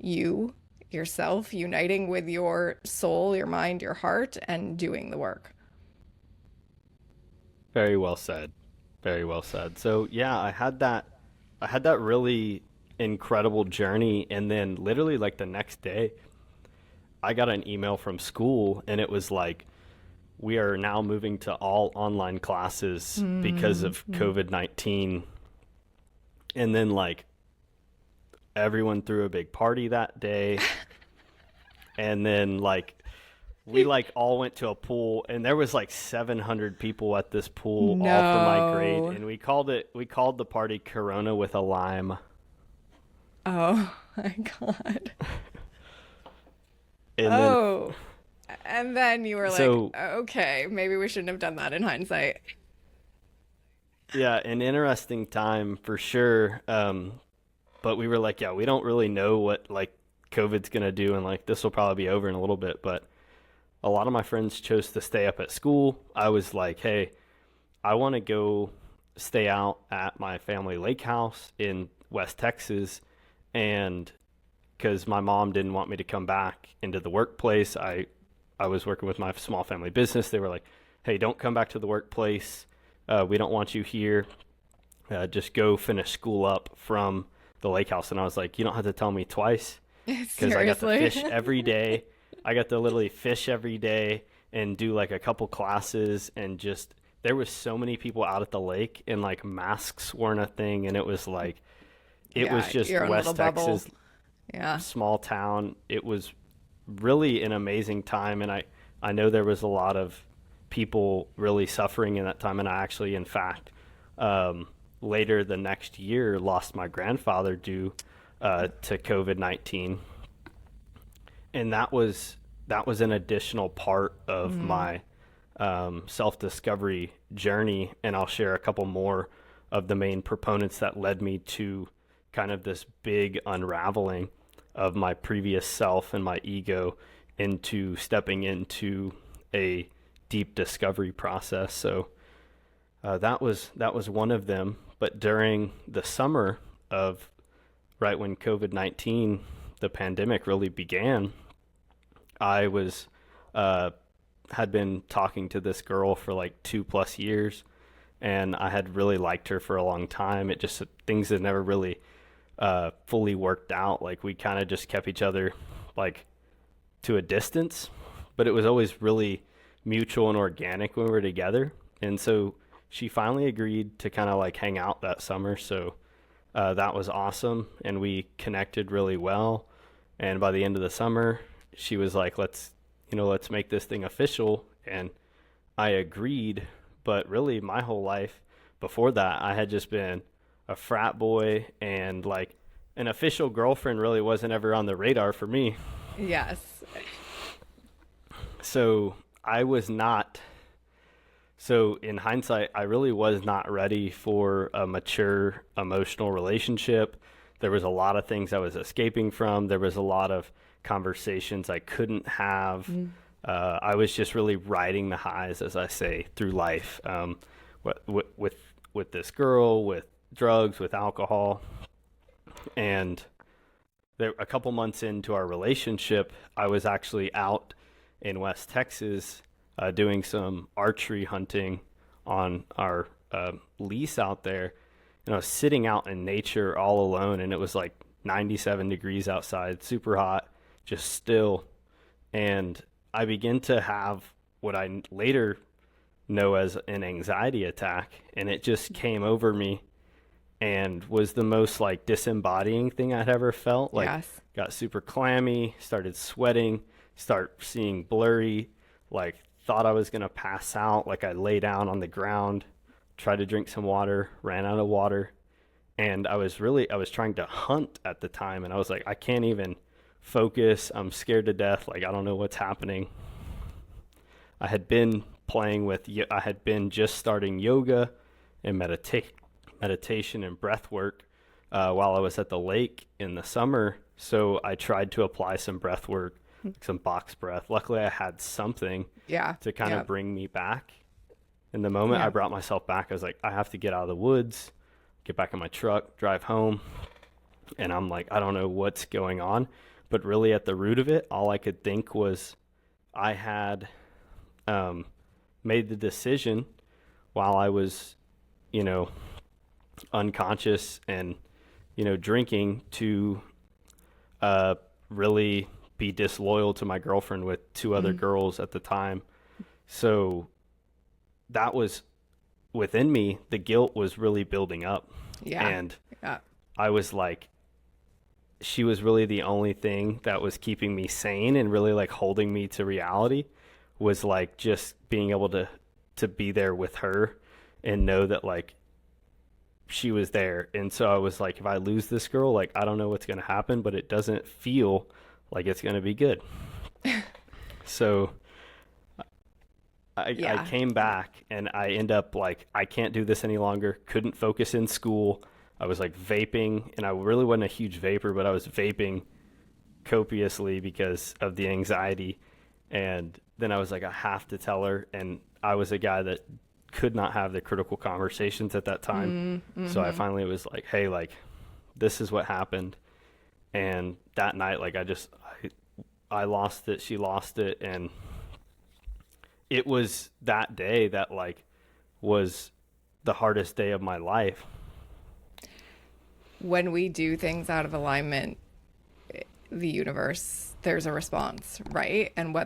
yourself uniting with your soul, your mind, your heart, and doing the work. Very well said. Very well said. So yeah, I had that really incredible journey, and then literally like the next day I got an email from school, and it was like, we are now moving to all online classes because of COVID-19. And then like everyone threw a big party that day. And then like we like all went to a pool, and there was like 700 people at this pool, all for my grade, and we called the party Corona with a Lime. Oh my God. And then you were like, okay, maybe we shouldn't have done that in hindsight. Yeah, an interesting time for sure. But we were like, we don't really know what like COVID's going to do, and like this will probably be over in a little bit. But a lot of my friends chose to stay up at school. I was like, hey, I want to go stay out at my family lake house in West Texas. And because my mom didn't want me to come back into the workplace, I was working with my small family business. They were like, hey, don't come back to the workplace. We don't want you here. Just go finish school up from the lake house. And I was like, you don't have to tell me twice, because I got to fish every day. I got to literally fish every day and do like a couple classes, and just there was so many people out at the lake, and like masks weren't a thing, and it was like was just West Texas, small town. It was really an amazing time, and I know there was a lot of people really suffering in that time, and I actually, in fact, later the next year lost my grandfather due to COVID-19. And that was an additional part of my self-discovery journey. And I'll share a couple more of the main proponents that led me to kind of this big unraveling. of my previous self and my ego into stepping into a deep discovery process. So that was one of them. But during the summer of right when COVID-19, the pandemic really began, I was had been talking to this girl for like 2+ years, and I had really liked her for a long time. It just, things had never really fully worked out. Like, we kind of just kept each other like to a distance, but it was always really mutual and organic when we were together. And so she finally agreed to kind of like hang out that summer. So that was awesome, and we connected really well. And by the end of the summer, she was like, let's make this thing official. And I agreed. But really, my whole life before that, I had just been a frat boy, and like an official girlfriend really wasn't ever on the radar for me. Yes. So in hindsight, I really was not ready for a mature emotional relationship. There was a lot of things I was escaping from. There was a lot of conversations I couldn't have. I was just really riding the highs, as I say, through life, with this girl, with drugs, with alcohol. And a couple months into our relationship, I was actually out in West Texas doing some archery hunting on our lease out there. And I was sitting out in nature all alone, and it was like 97 degrees outside, super hot, just still. And I began to have what I later know as an anxiety attack, and it just came over me and was the most like disembodying thing I'd ever felt. Like, Yes. got super clammy, started sweating, start seeing blurry, like thought I was going to pass out. Like, I lay down on the ground, tried to drink some water, ran out of water. And I was trying to hunt at the time, and I was like, I can't even focus. I'm scared to death. Like, I don't know what's happening. I had been just starting yoga and meditation and breath work while I was at the lake in the summer. So I tried to apply some breath work, some box breath. Luckily, I had something to kind of bring me back. In the moment I brought myself back, I was like, I have to get out of the woods, get back in my truck, drive home. And I'm like, I don't know what's going on. But really, at the root of it, all I could think was I had made the decision while I was, unconscious and, drinking, to really be disloyal to my girlfriend with two other girls at the time. So that was within me. The guilt was really building up. Yeah. And I was like, she was really the only thing that was keeping me sane and really like holding me to reality, was like just being able to be there with her and know that like she was there. And so I was like, if I lose this girl, like, I don't know what's going to happen, but it doesn't feel like it's going to be good. So I came back, and I end up like, I can't do this any longer. Couldn't focus in school. I was like vaping, and I really wasn't a huge vapor, but I was vaping copiously because of the anxiety. And then I was like, I have to tell her. And I was a guy that could not have the critical conversations at that time. So I finally was like, hey, like, this is what happened. And that night, like, I lost it. She lost it. And it was that day that like was the hardest day of my life. When we do things out of alignment, the universe, there's a response, right? And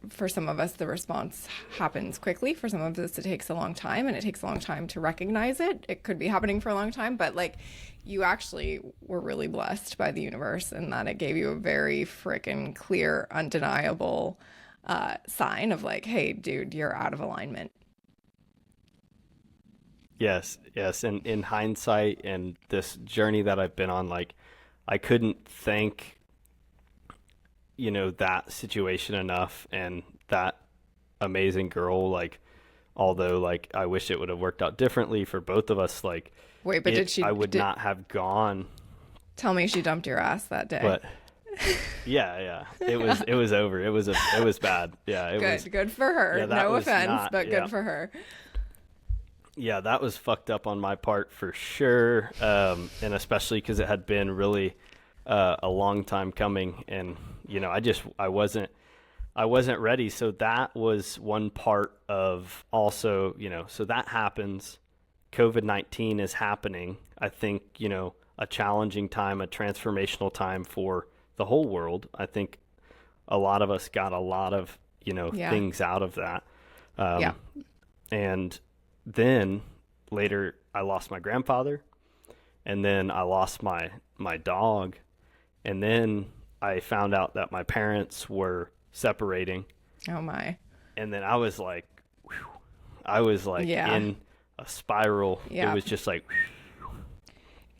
for some of us, the response happens quickly. For some of us, it takes a long time, and it takes a long time to recognize it. It could be happening for a long time, but like, you actually were really blessed by the universe, and that it gave you a very freaking clear, undeniable sign of like, hey, dude, you're out of alignment. Yes. And in hindsight, and this journey that I've been on, like, I couldn't thank, that situation enough, and that amazing girl, like, although like I wish it would have worked out differently for both of us, like, wait, but I would not have gone. Tell me she dumped your ass that day. But yeah, it was over. It was bad. Yeah, good for her. No offense, but good for her. Yeah, that was fucked up on my part for sure, and especially because it had been really a long time coming, and I wasn't ready. So that was one part of also, so that happens. COVID-19 is happening. I think, a challenging time, a transformational time for the whole world. I think a lot of us got a lot of, things out of that. And then later I lost my grandfather, and then I lost my dog. And then I found out that my parents were separating. Oh my. And then I was like, in a spiral. Yeah. It was just like,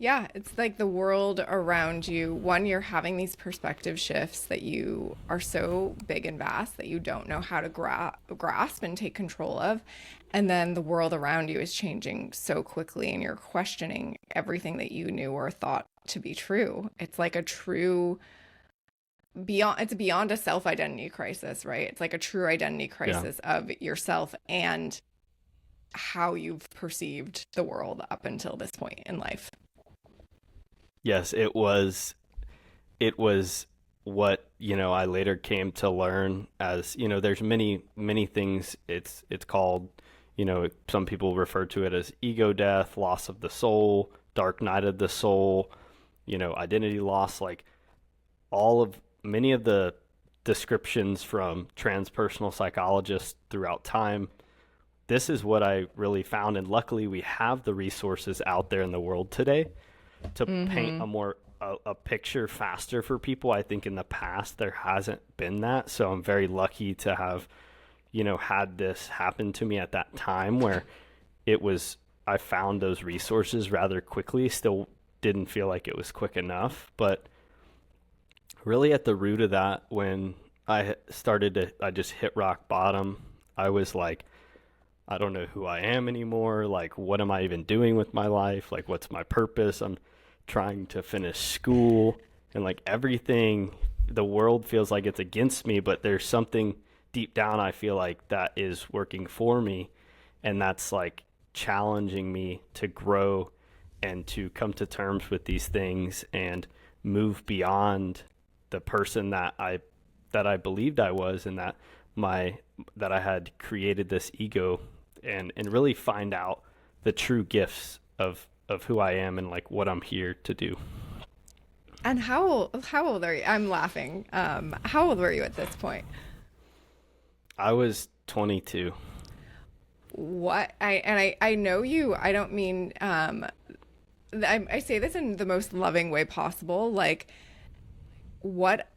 yeah, it's like the world around you. One, you're having these perspective shifts that you are so big and vast that you don't know how to grasp and take control of. And then the world around you is changing so quickly, and you're questioning everything that you knew or thought to be true. It's like a true beyond a self-identity crisis, right? It's like a true identity crisis of yourself and how you've perceived the world up until this point in life. Yes, it was what, I later came to learn as, there's many things it's called, some people refer to it as ego death, loss of the soul, dark night of the soul, identity loss, like many of the descriptions from transpersonal psychologists throughout time. This is what I really found. And luckily we have the resources out there in the world today to paint a picture faster for people. I think in the past there hasn't been that. So I'm very lucky to have, had this happen to me at that time where I found those resources rather quickly. Still didn't feel like it was quick enough, but really at the root of that, when I just hit rock bottom, I was like, I don't know who I am anymore. Like, what am I even doing with my life? Like, what's my purpose? I'm trying to finish school, and like everything, the world feels like it's against me, but there's something deep down I feel like that is working for me, and that's like challenging me to grow and to come to terms with these things and move beyond the person that I believed I was, and that I had created this ego, and really find out the true gifts of who I am and like what I'm here to do. And how old are you? I'm laughing. How old were you at this point? I was 22. What? I know you. I don't mean I say this in the most loving way possible. Like, what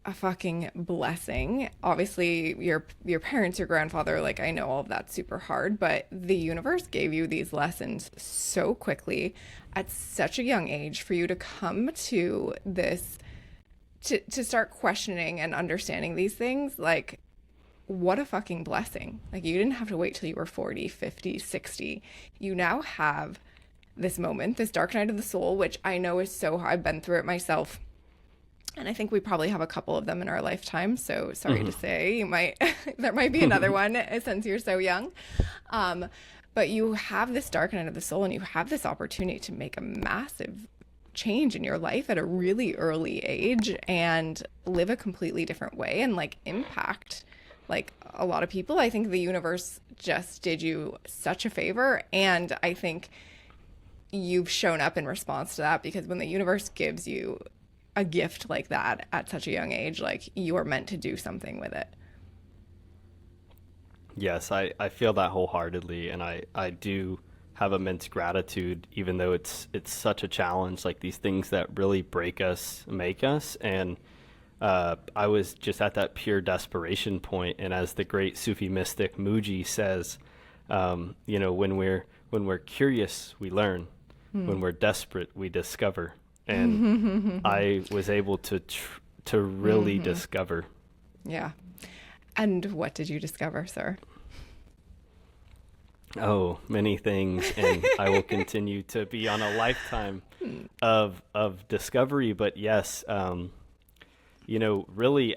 a fucking blessing. Obviously, your parents, your grandfather, like, I know all of that's super hard, but the universe gave you these lessons so quickly at such a young age for you to come to this, to start questioning and understanding these things. Like, what a fucking blessing. Like, you didn't have to wait till you were 40, 50, 60. You now have this moment, this dark night of the soul, which I know is so hard. I've been through it myself. And I think we probably have a couple of them in our lifetime. So sorry to say, there might be another one since you're so young. But you have this dark night of the soul, and you have this opportunity to make a massive change in your life at a really early age and live a completely different way and like impact like a lot of people. I think the universe just did you such a favor. And I think you've shown up in response to that, because when the universe gives you a gift like that at such a young age, like, you are meant to do something with it. Yes, I feel that wholeheartedly, and I do have immense gratitude, even though it's such a challenge, like these things that really break us, make us. And I was just at that pure desperation point, and as the great Sufi mystic Muji says, when we're curious, we learn. When we're desperate, we discover. And I was able to really discover. Yeah. And what did you discover, sir? Oh, many things. And I will continue to be on a lifetime of discovery. But yes, really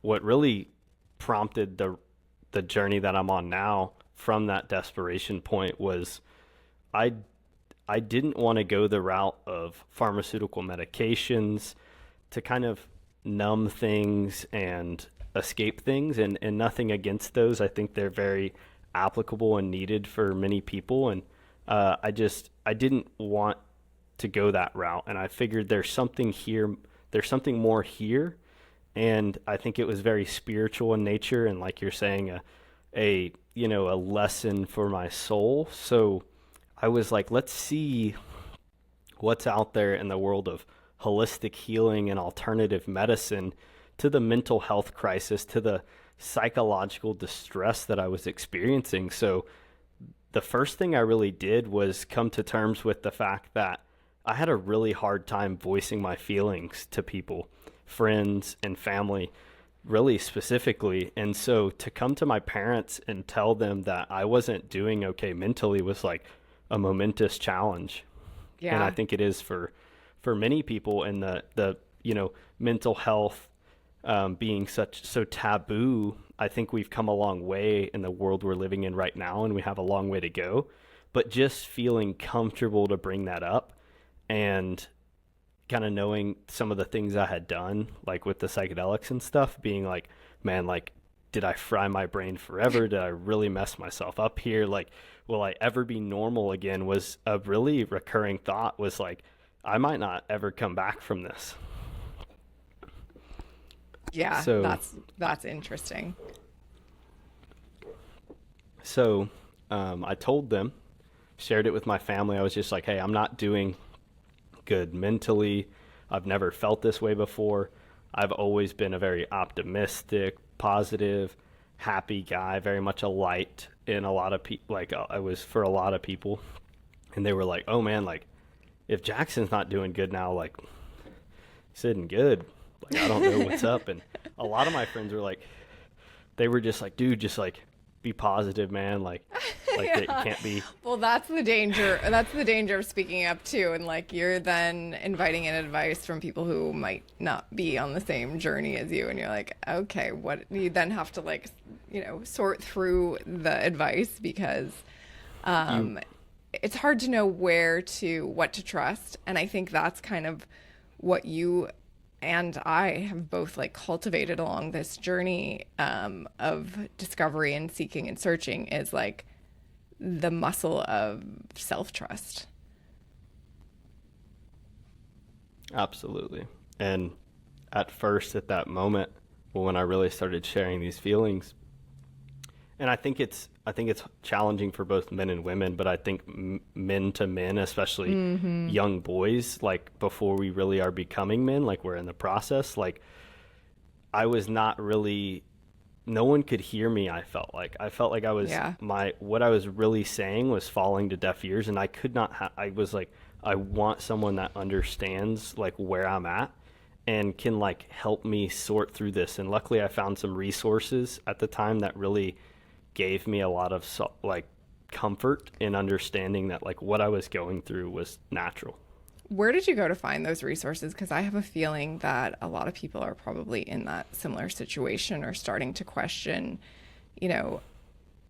what really prompted the journey that I'm on now from that desperation point was I didn't want to go the route of pharmaceutical medications to kind of numb things and escape things, and nothing against those. I think they're very applicable and needed for many people. And I didn't want to go that route. And I figured there's something more here. And I think it was very spiritual in nature. And like you're saying, a lesson for my soul. So I was like, let's see what's out there in the world of holistic healing and alternative medicine to the mental health crisis, to the psychological distress that I was experiencing. So the first thing I really did was come to terms with the fact that I had a really hard time voicing my feelings to people, friends and family, really specifically. And so to come to my parents and tell them that I wasn't doing okay mentally was like a momentous challenge. Yeah. And I think it is for many people. And the mental health being so taboo, I think we've come a long way in the world we're living in right now, and we have a long way to go. But just feeling comfortable to bring that up, and kind of knowing some of the things I had done, like with the psychedelics and stuff, being like, man, like, did I fry my brain forever? Did I really mess myself up here? Like, will I ever be normal again? Was a really recurring thought, was like, I might not ever come back from this. Yeah, so, that's interesting. So I told them, shared it with my family. I was just like, hey, I'm not doing good mentally. I've never felt this way before. I've always been a very optimistic, positive, happy guy, very much a light in a lot of people. Like I was for a lot of people. And they were like, oh man, like if Jackson's not doing good now, like he's isn't good. Like, I don't know what's up. And a lot of my friends were like, they were just like, dude, just like be positive, man. Like Yeah. It can't be. Well, that's the danger. That's the danger of speaking up too. And like you're then inviting in advice from people who might not be on the same journey as you. And you're like, okay, what you then have to like, sort through the advice because it's hard to know what to trust. And I think that's kind of what you and I have both like cultivated along this journey of discovery and seeking and searching is like the muscle of self-trust. Absolutely. And at first, at that moment, when I really started sharing these feelings, and I think it's challenging for both men and women, but I think men to men, especially young boys, like before we really are becoming men, like we're in the process, like I was not really, no one could hear me. I felt like I was, what I was really saying was falling to deaf ears, and I could not, I was like, I want someone that understands like where I'm at and can like help me sort through this. And luckily I found some resources at the time that really gave me a lot of like comfort in understanding that like what I was going through was natural. Where did you go to find those resources? Because I have a feeling that a lot of people are probably in that similar situation or starting to question,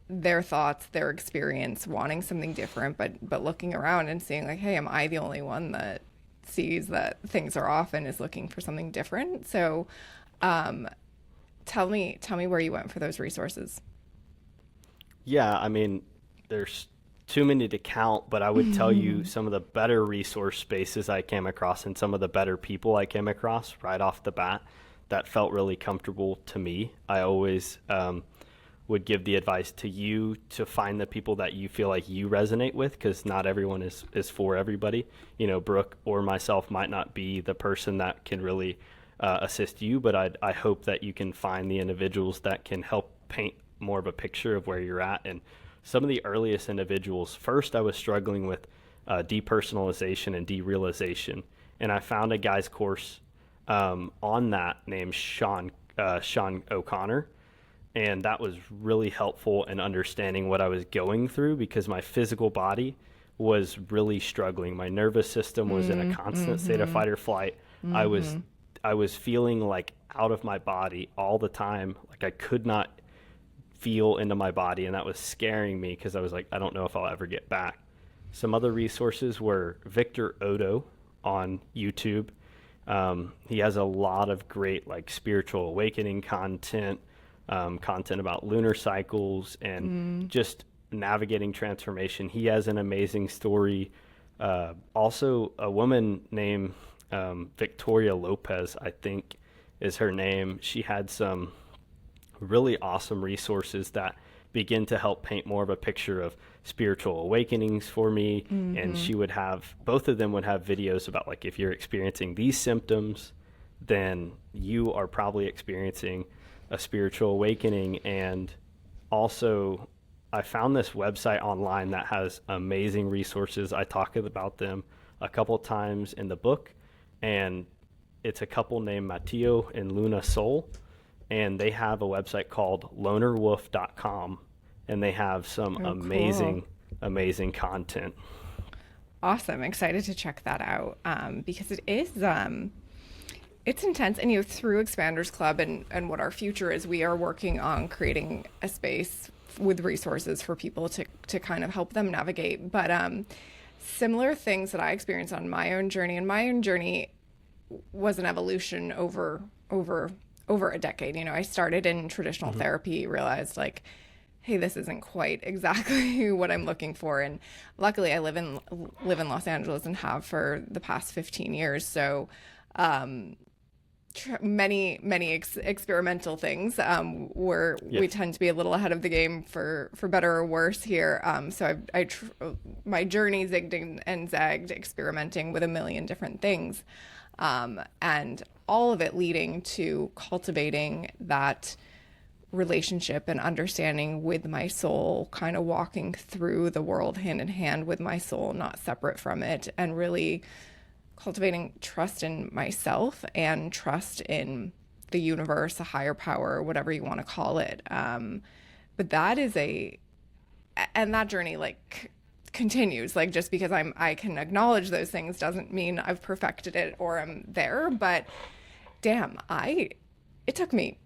their thoughts, their experience, wanting something different, but looking around and seeing like, hey, am I the only one that sees that things are off and is looking for something different? So tell me where you went for those resources. Yeah, I mean, there's too many to count, but I would tell you some of the better resource spaces I came across and some of the better people I came across right off the bat that felt really comfortable to me. I always would give the advice to you to find the people that you feel like you resonate with, because not everyone is for everybody. Brooke or myself might not be the person that can really assist you, but I hope that you can find the individuals that can help paint more of a picture of where you're at. And some of the earliest individuals, first I was struggling with depersonalization and derealization, and I found a guy's course on that named Sean O'Connor, and that was really helpful in understanding what I was going through, because my physical body was really struggling. My nervous system was in a constant state of fight or flight. I was feeling like out of my body all the time. Like I could not feel into my body, and that was scaring me because I was like, I don't know if I'll ever get back. Some other resources were Victor Odo on YouTube. He has a lot of great like spiritual awakening content, content about lunar cycles and just navigating transformation. He has an amazing story. Also a woman named Victoria Lopez, I think is her name. She had some really awesome resources that begin to help paint more of a picture of spiritual awakenings for me. And she would have, both of them would have videos about like, if you're experiencing these symptoms, then you are probably experiencing a spiritual awakening. And also I found this website online that has amazing resources. I talk about them a couple times in the book, and it's a couple named Matteo and Luna Soul, and they have a website called lonerwolf.com, and they have some amazing content. Awesome. Excited to check that out, because it is it's intense. And through Expanders Club and what our future is, we are working on creating a space with resources for people to kind of help them navigate. But similar things that I experienced on my own journey, and my own journey was an evolution over a decade. I started in traditional therapy, realized like, hey, this isn't quite exactly what I'm looking for. And luckily I live in Los Angeles and have for the past 15 years. So many experimental things where we tend to be a little ahead of the game for better or worse here. So my journey zigged and zagged, experimenting with a million different things. And all of it leading to cultivating that relationship and understanding with my soul, kind of walking through the world hand in hand with my soul, not separate from it, and really cultivating trust in myself and trust in the universe, a higher power, whatever you want to call it. But that is and that journey like continues. Like, just because I can acknowledge those things doesn't mean I've perfected it or I'm there. But damn, it took me,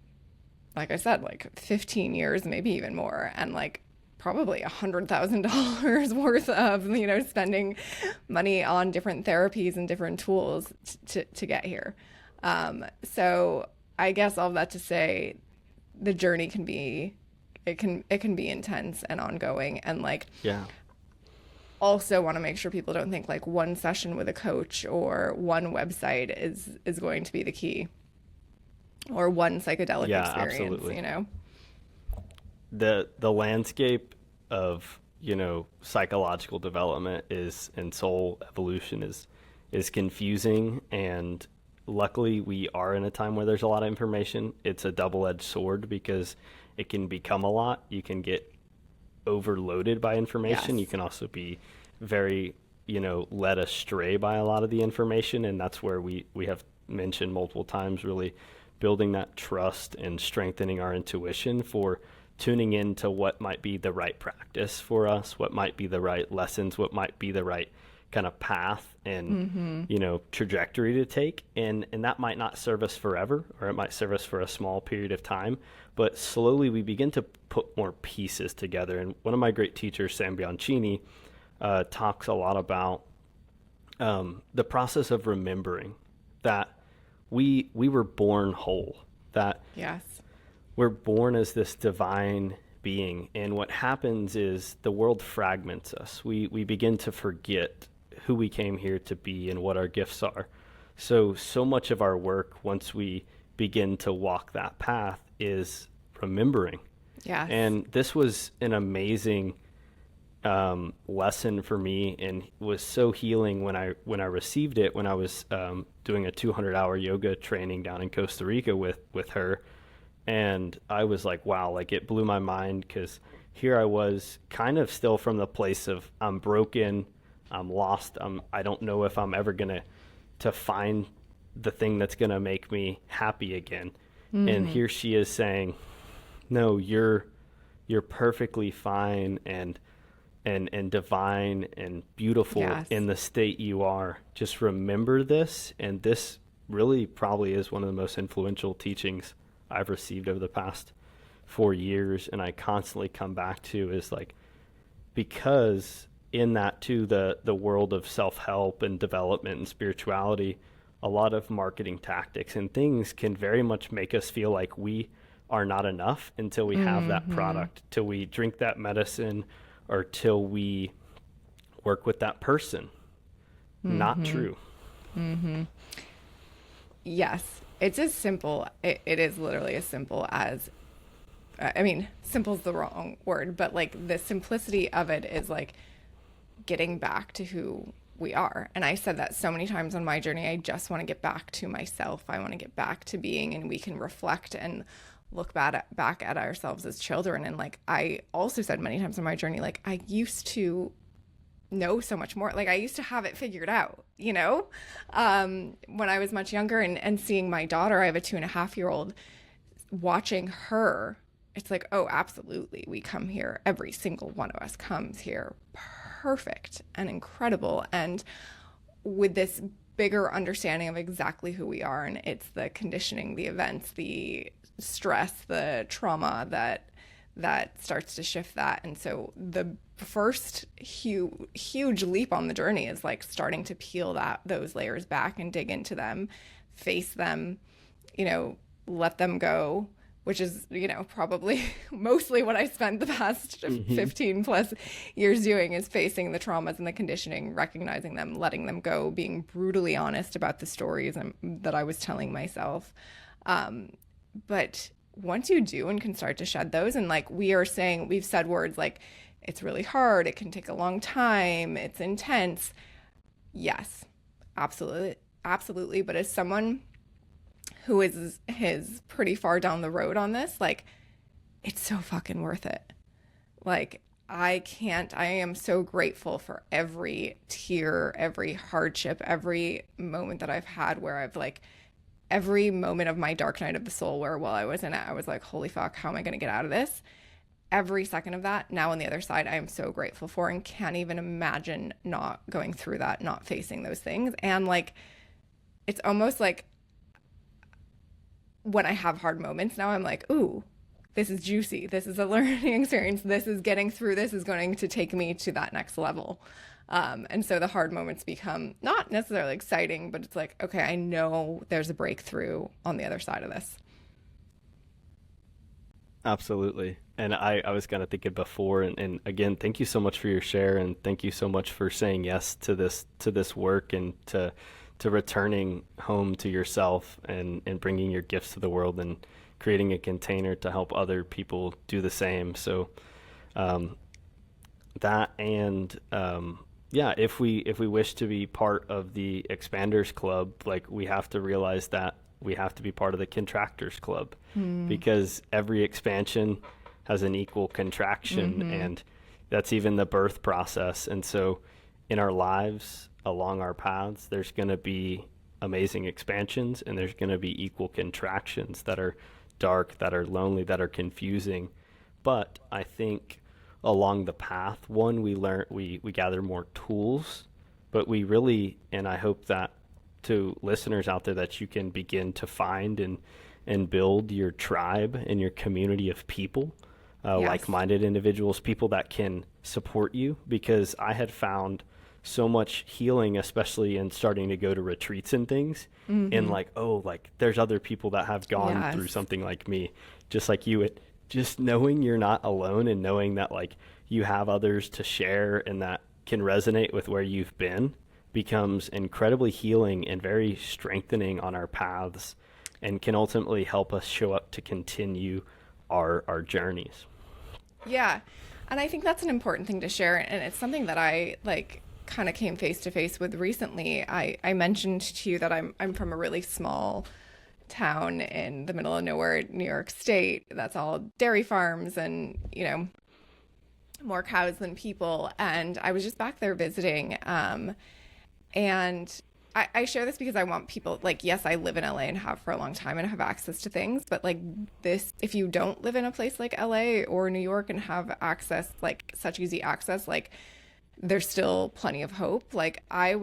like I said, like 15 years, maybe even more, and like probably $100,000 worth of, spending money on different therapies and different tools to get here. So I guess all of that to say, the journey can be intense and ongoing, and like, also want to make sure people don't think like one session with a coach or one website is going to be the key, or one psychedelic experience. Absolutely. The landscape of psychological development and soul evolution is confusing, and luckily we are in a time where there's a lot of information. It's a double-edged sword because it can become a lot. You can get overloaded by information. You can also be very led astray by a lot of the information, and that's where we have mentioned multiple times, really building that trust and strengthening our intuition for tuning into what might be the right practice for us, what might be the right lessons, what might be the right kind of path and trajectory to take, and that might not serve us forever, or it might serve us for a small period of time, but slowly we begin to put more pieces together. And one of my great teachers, Sam Bianchini, talks a lot about the process of remembering that we were born whole, that we're born as this divine being, and what happens is the world fragments us. We begin to forget who we came here to be and what our gifts are. So much of our work, once we begin to walk that path, is remembering. And this was an amazing lesson for me, and was so healing when I received it, when I was doing a 200-hour yoga training down in Costa Rica with her. And I was like, wow, like it blew my mind, because here I was kind of still from the place of I'm broken, I'm lost, I don't know if I'm ever going to find the thing that's going to make me happy again. And here she is saying, no, you're perfectly fine, and and divine and beautiful Yes. in the state you are. Just remember this. And this really probably is one of the most influential teachings I've received over the past 4 years. And I constantly come back to is like, because in that too, the world of self-help and development and spirituality, a lot of marketing tactics and things can very much make us feel like we are not enough until we have that product, till we drink that medicine, or till we work with that person. Not true. Yes. It's as simple. It is literally as simple as, I mean, simple is the wrong word, but like the simplicity of it is like getting back to who we are. And I said that so many times on my journey. I just want to get back to myself. I want to get back to being, and we can reflect and look back at ourselves as children. And like I also said many times on my journey, like I used to know so much more. Like I used to have it figured out, you know, when I was much younger, and seeing my daughter, I have a 2.5-year-old, watching her, it's like, oh, absolutely. We come here. Every single one of us comes here perfect and incredible. And with this bigger understanding of exactly who we are. And it's the conditioning, the events, the stress, the trauma that starts to shift that. And so the first huge leap on the journey is like starting to peel those layers back and dig into them, face them, you know, let them go, which is, you know, probably mostly what I spent the past 15 plus years doing, is facing the traumas and the conditioning, recognizing them, letting them go, being brutally honest about the stories that I was telling myself. But once you do and can start to shed those, and like we've said words like, it's really hard, it can take a long time, it's intense. Yes, absolutely. But as someone who is pretty far down the road on this, like, it's so fucking worth it. Like, I am so grateful for every tear, every hardship, every moment that I've had where I've like, every moment of my dark night of the soul where while I was in it, I was like, holy fuck, how am I going to get out of this? Every second of that, now on the other side, I am so grateful for, and can't even imagine not going through that, not facing those things. And like, it's almost like when I have hard moments now, I'm like, ooh, this is juicy. This is a learning experience. This is getting through. This is going to take me to that next level. And so the hard moments become not necessarily exciting, but it's like, okay, I know there's a breakthrough on the other side of this. Absolutely. And I was kind of thinking before, and again, thank you so much for your share, and thank you so much for saying yes to this work, and to returning home to yourself, and bringing your gifts to the world, and creating a container to help other people do the same. So that, and yeah, if we wish to be part of the Expanders Club, like, we have to realize that we have to be part of the Contractors Club, because every expansion has an equal contraction, and that's even the birth process. And so in our lives, along our paths, there's going to be amazing expansions, and there's going to be equal contractions that are dark, that are lonely, that are confusing. But I think along the path, one, we gather more tools, but we really, and I hope that to listeners out there, that you can begin to find and build your tribe and your community of people, Yes. like-minded individuals, people that can support you. Because I had found so much healing, especially in starting to go to retreats and things, and like, oh, like, there's other people that have gone Yes. through something like me, just like you. Just knowing you're not alone, and knowing that like you have others to share and that can resonate with where you've been, becomes incredibly healing and very strengthening on our paths, and can ultimately help us show up to continue our journeys. Yeah. And I think that's an important thing to share. And it's something that I like kind of came face to face with recently. I mentioned to you that I'm from a really small town in the middle of nowhere, New York State. That's all dairy farms and, you know, more cows than people. And I was just back there visiting. And I share this because I want people, like, yes, I live in LA and have for a long time and have access to things, but like this, if you don't live in a place like LA or New York and have access, like such easy access, like there's still plenty of hope. Like I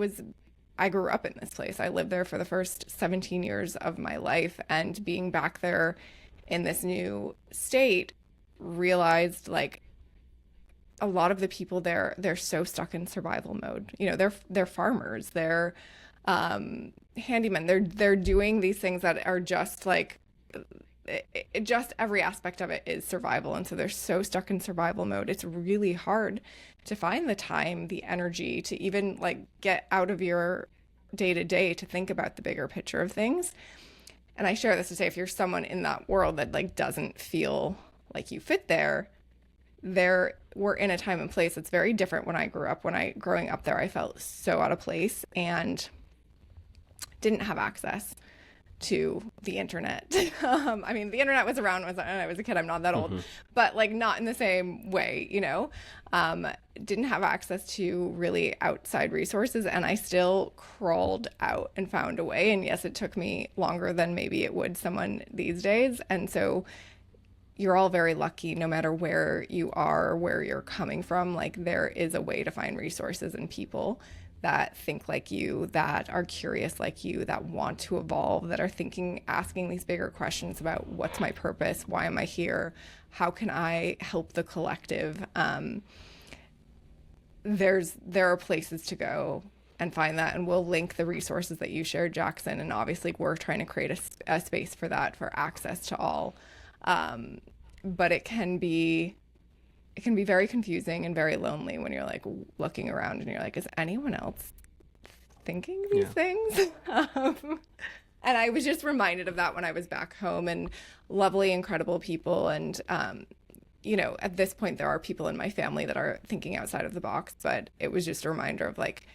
grew up in this place. I lived there for the first 17 years of my life, and being back there in this new state, realized like a lot of the people there, they're so stuck in survival mode. You know, they're farmers, they're handymen, they're doing these things that are just like just every aspect of it is survival, and so they're so stuck in survival mode. It's really hard to find the time, the energy to even like get out of your day to day to think about the bigger picture of things. And I share this to say, if you're someone in that world that like doesn't feel like you fit there, we're in a time and place that's very different. When I grew up, growing up there, I felt so out of place and didn't have access to the internet. I mean, the internet was around when I was a kid. I'm not that old, but like not in the same way, you know. Didn't have access to really outside resources, and I still crawled out and found a way. And yes, it took me longer than maybe it would someone these days. And so you're all very lucky, no matter where you are, where you're coming from. Like there is a way to find resources and people that think like you, that are curious like you, that want to evolve, that are asking these bigger questions about what's my purpose, why am I here, how can I help the collective. There are places to go and find that, and we'll link the resources that you shared, Jackson, and obviously we're trying to create a space for that, for access to all. But it can be very confusing and very lonely when you're like looking around and you're like, is anyone else thinking these things? And I was just reminded of that when I was back home, and lovely, incredible people. And, you know, at this point, there are people in my family that are thinking outside of the box, but it was just a reminder of like,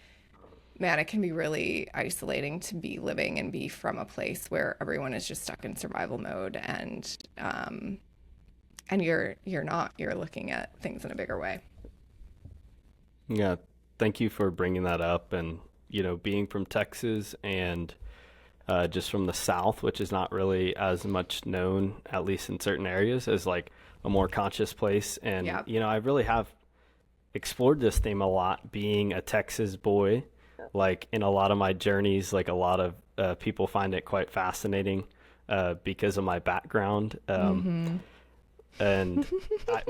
man, it can be really isolating to be living and be from a place where everyone is just stuck in survival mode, and you're not. You're looking at things in a bigger way. Yeah, thank you for bringing that up. And you know, being from Texas and just from the South, which is not really as much known, at least in certain areas, as like a more conscious place. And you know, I really have explored this theme a lot, being a Texas boy. Like in a lot of my journeys, like a lot of people find it quite fascinating because of my background. And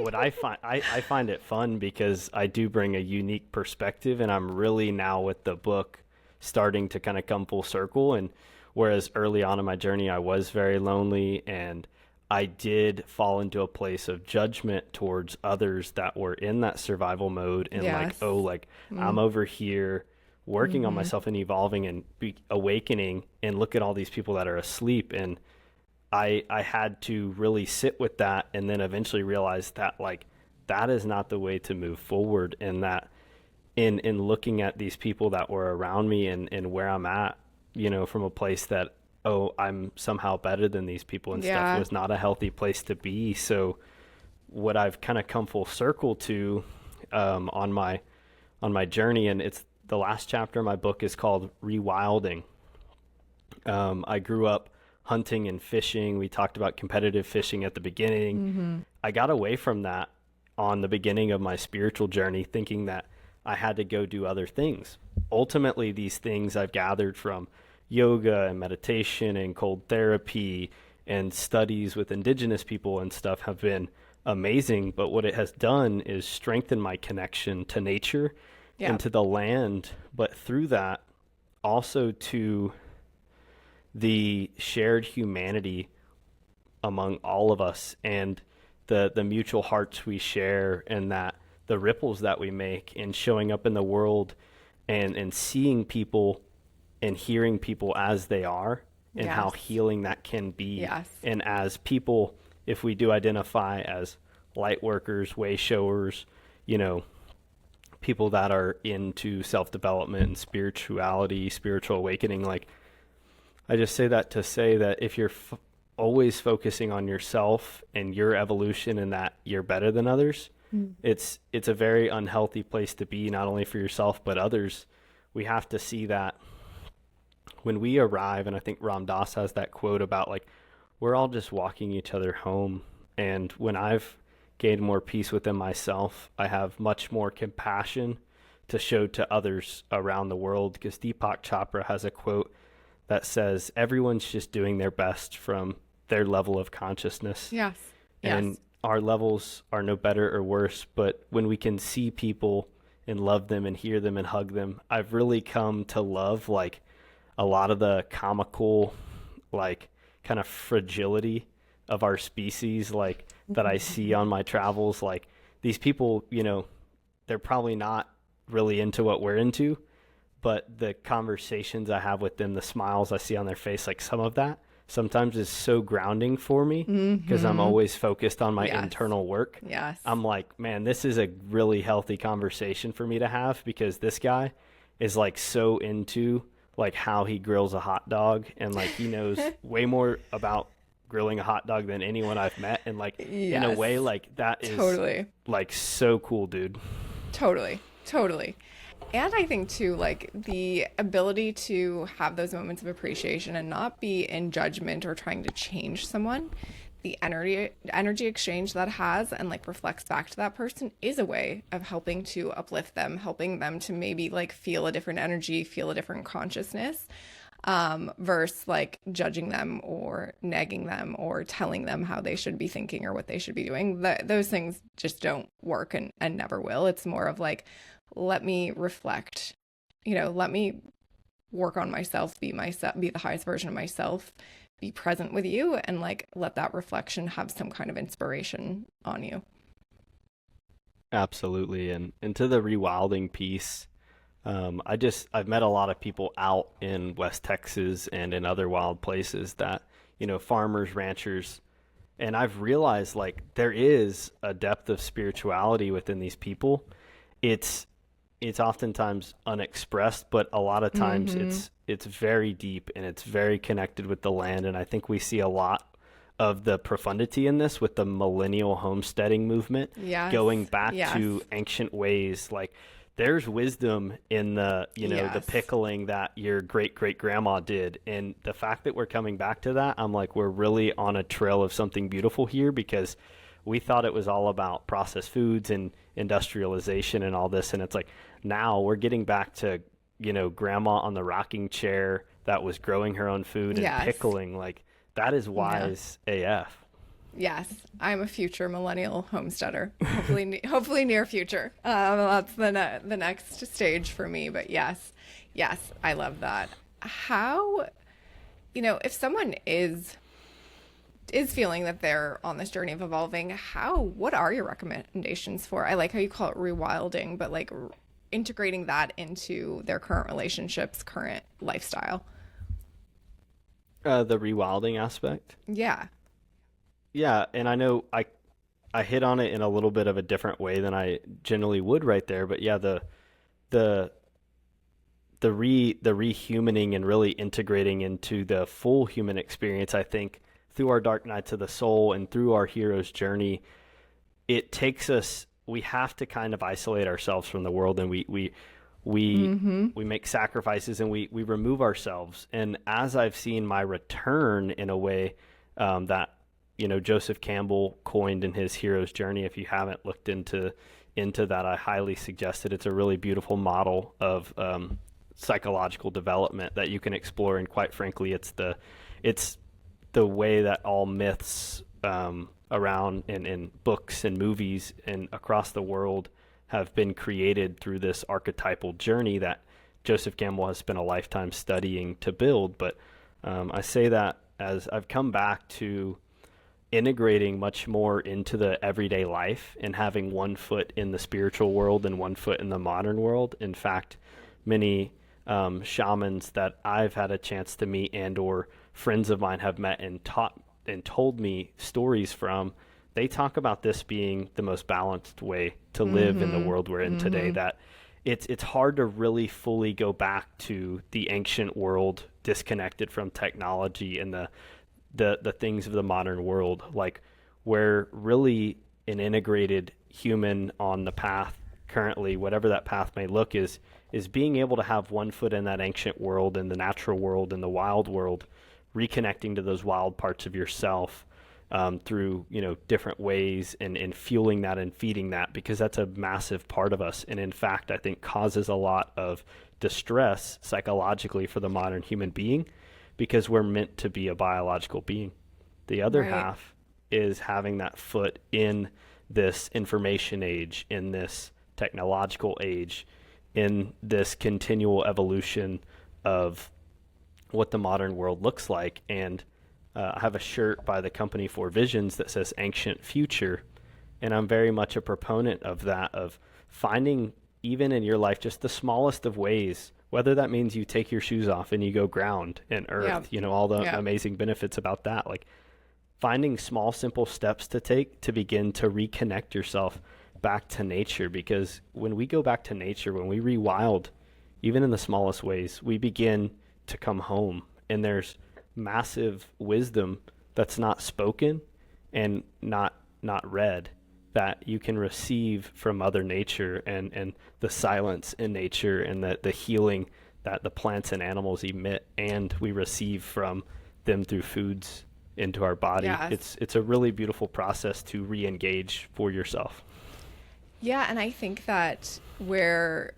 I find it fun because I do bring a unique perspective, and I'm really now with the book starting to kind of come full circle. And whereas early on in my journey, I was very lonely, and I did fall into a place of judgment towards others that were in that survival mode, and like, oh, like I'm over here working on myself and evolving and awakening, and look at all these people that are asleep. And I had to really sit with that, and then eventually realize that like that is not the way to move forward, and that in looking at these people that were around me and where I'm at, you know, from a place that, oh, I'm somehow better than these people and stuff, was not a healthy place to be. So what I've kind of come full circle to on my journey, and it's the last chapter of my book, is called Rewilding. I grew up hunting and fishing. We talked about competitive fishing at the beginning. I got away from that on the beginning of my spiritual journey, thinking that I had to go do other things. Ultimately, these things I've gathered from yoga and meditation and cold therapy and studies with indigenous people and stuff have been amazing. But what it has done is strengthen my connection to nature and to the land, but through that also to the shared humanity among all of us, and the mutual hearts we share, and that the ripples that we make in showing up in the world and seeing people and hearing people as they are, and how healing that can be. And as people, if we do identify as light workers, way showers, you know, people that are into self-development and spirituality, spiritual awakening, like, I just say that to say that if you're always focusing on yourself and your evolution and that you're better than others, it's a very unhealthy place to be, not only for yourself but others. We have to see that when we arrive, and I think Ram Dass has that quote about like, we're all just walking each other home. And when I've gained more peace within myself, I have much more compassion to show to others around the world, because Deepak Chopra has a quote that says, everyone's just doing their best from their level of consciousness. Yes. And our levels are no better or worse, but when we can see people and love them and hear them and hug them, I've really come to love like a lot of the comical, like kind of fragility of our species, like that I see on my travels. Like these people, you know, they're probably not really into what we're into, but the conversations I have with them, the smiles I see on their face, like some of that sometimes is so grounding for me, because I'm always focused on my internal work. Yes. I'm like, man, this is a really healthy conversation for me to have, because this guy is like so into like how he grills a hot dog, and like he knows way more about grilling a hot dog than anyone I've met. And like in a way, like that is totally like so cool, dude. Totally. And I think too, like the ability to have those moments of appreciation and not be in judgment or trying to change someone, the energy exchange that has and like reflects back to that person is a way of helping to uplift them, helping them to maybe like feel a different energy, feel a different consciousness, versus like judging them or nagging them or telling them how they should be thinking or what they should be doing. Those things just don't work and never will. It's more of like, let me reflect, you know, let me work on myself, be the highest version of myself, be present with you, and like let that reflection have some kind of inspiration on you. Absolutely. And to the rewilding piece, I've met a lot of people out in West Texas and in other wild places that, you know, farmers, ranchers, and I've realized like there is a depth of spirituality within these people. It's oftentimes unexpressed, but a lot of times it's very deep and it's very connected with the land. And I think we see a lot of the profundity in this with the millennial homesteading movement, going back to ancient ways. Like there's wisdom in the, you know, the pickling that your great grandma did. And the fact that we're coming back to that, I'm like, we're really on a trail of something beautiful here, because we thought it was all about processed foods and industrialization and all this. And it's like, now we're getting back to, you know, grandma on the rocking chair that was growing her own food and pickling. Like that is wise AF. Yes, I'm a future millennial homesteader. Hopefully near future. That's the next stage for me. But yes, I love that. How, you know, if someone is feeling that they're on this journey of evolving, what are your recommendations for? I like how you call it rewilding, but like integrating that into their current relationships, current lifestyle. The rewilding aspect. Yeah, and I know I hit on it in a little bit of a different way than I generally would right there, but yeah, the rehumaning and really integrating into the full human experience, I think through our dark nights of the soul and through our hero's journey, it takes us, we have to kind of isolate ourselves from the world, and we make sacrifices and we remove ourselves. And as I've seen my return in a way that, you know, Joseph Campbell coined in his hero's journey, if you haven't looked into that, I highly suggest it. It's a really beautiful model of psychological development that you can explore. And quite frankly, it's the way that all myths around in books and movies and across the world have been created through this archetypal journey that Joseph Campbell has spent a lifetime studying to build. But I say that as I've come back to integrating much more into the everyday life and having one foot in the spiritual world and one foot in the modern world. In fact, many shamans that I've had a chance to meet and or friends of mine have met and taught and told me stories from, they talk about this being the most balanced way to live in the world we're in today, that it's hard to really fully go back to the ancient world disconnected from technology and the things of the modern world. Like we're really an integrated human on the path currently, whatever that path may look, is is being able to have one foot in that ancient world and the natural world and the wild world, reconnecting to those wild parts of yourself through, different ways and fueling that and feeding that, because that's a massive part of us. And in fact, I think causes a lot of distress psychologically for the modern human being, because we're meant to be a biological being. The other half is having that foot in this information age, in this technological age, in this continual evolution of what the modern world looks like. And I have a shirt by the company For Visions that says Ancient Future. And I'm very much a proponent of that, of finding, even in your life, just the smallest of ways, whether that means you take your shoes off and you go ground and earth, all the amazing benefits about that. Like finding small, simple steps to take to begin to reconnect yourself back to nature. Because when we go back to nature, when we rewild, even in the smallest ways, we begin to come home. And there's massive wisdom that's not spoken and not read, that you can receive from Mother Nature, and the silence in nature, and the healing that the plants and animals emit, and we receive from them through foods into our body. Yes. It's a really beautiful process to re-engage for yourself. Yeah, and I think that where,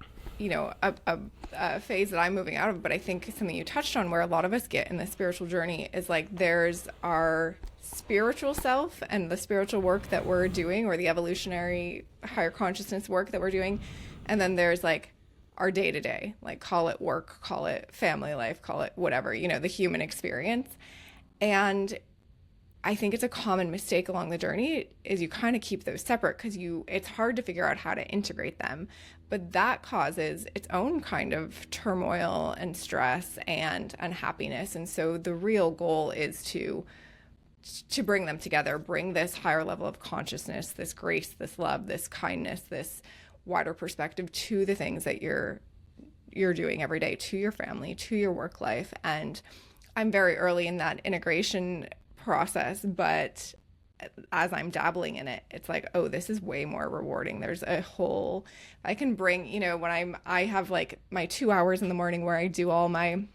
a phase that I'm moving out of, but I think something you touched on where a lot of us get in the spiritual journey is like there's our spiritual self and the spiritual work that we're doing, or the evolutionary higher consciousness work that we're doing, and then there's like our day-to-day, like call it work, call it family life, call it whatever, the human experience. And I think it's a common mistake along the journey is you kind of keep those separate because it's hard to figure out how to integrate them. But that causes its own kind of turmoil and stress and unhappiness. And so the real goal is to bring them together, bring this higher level of consciousness, this grace, this love, this kindness, this wider perspective to the things that you're doing every day, to your family, to your work life. And I'm very early in that integration process, but as I'm dabbling in it, it's like, oh, this is way more rewarding. There's a whole, I can bring, when I have like my 2 hours in the morning where I do all my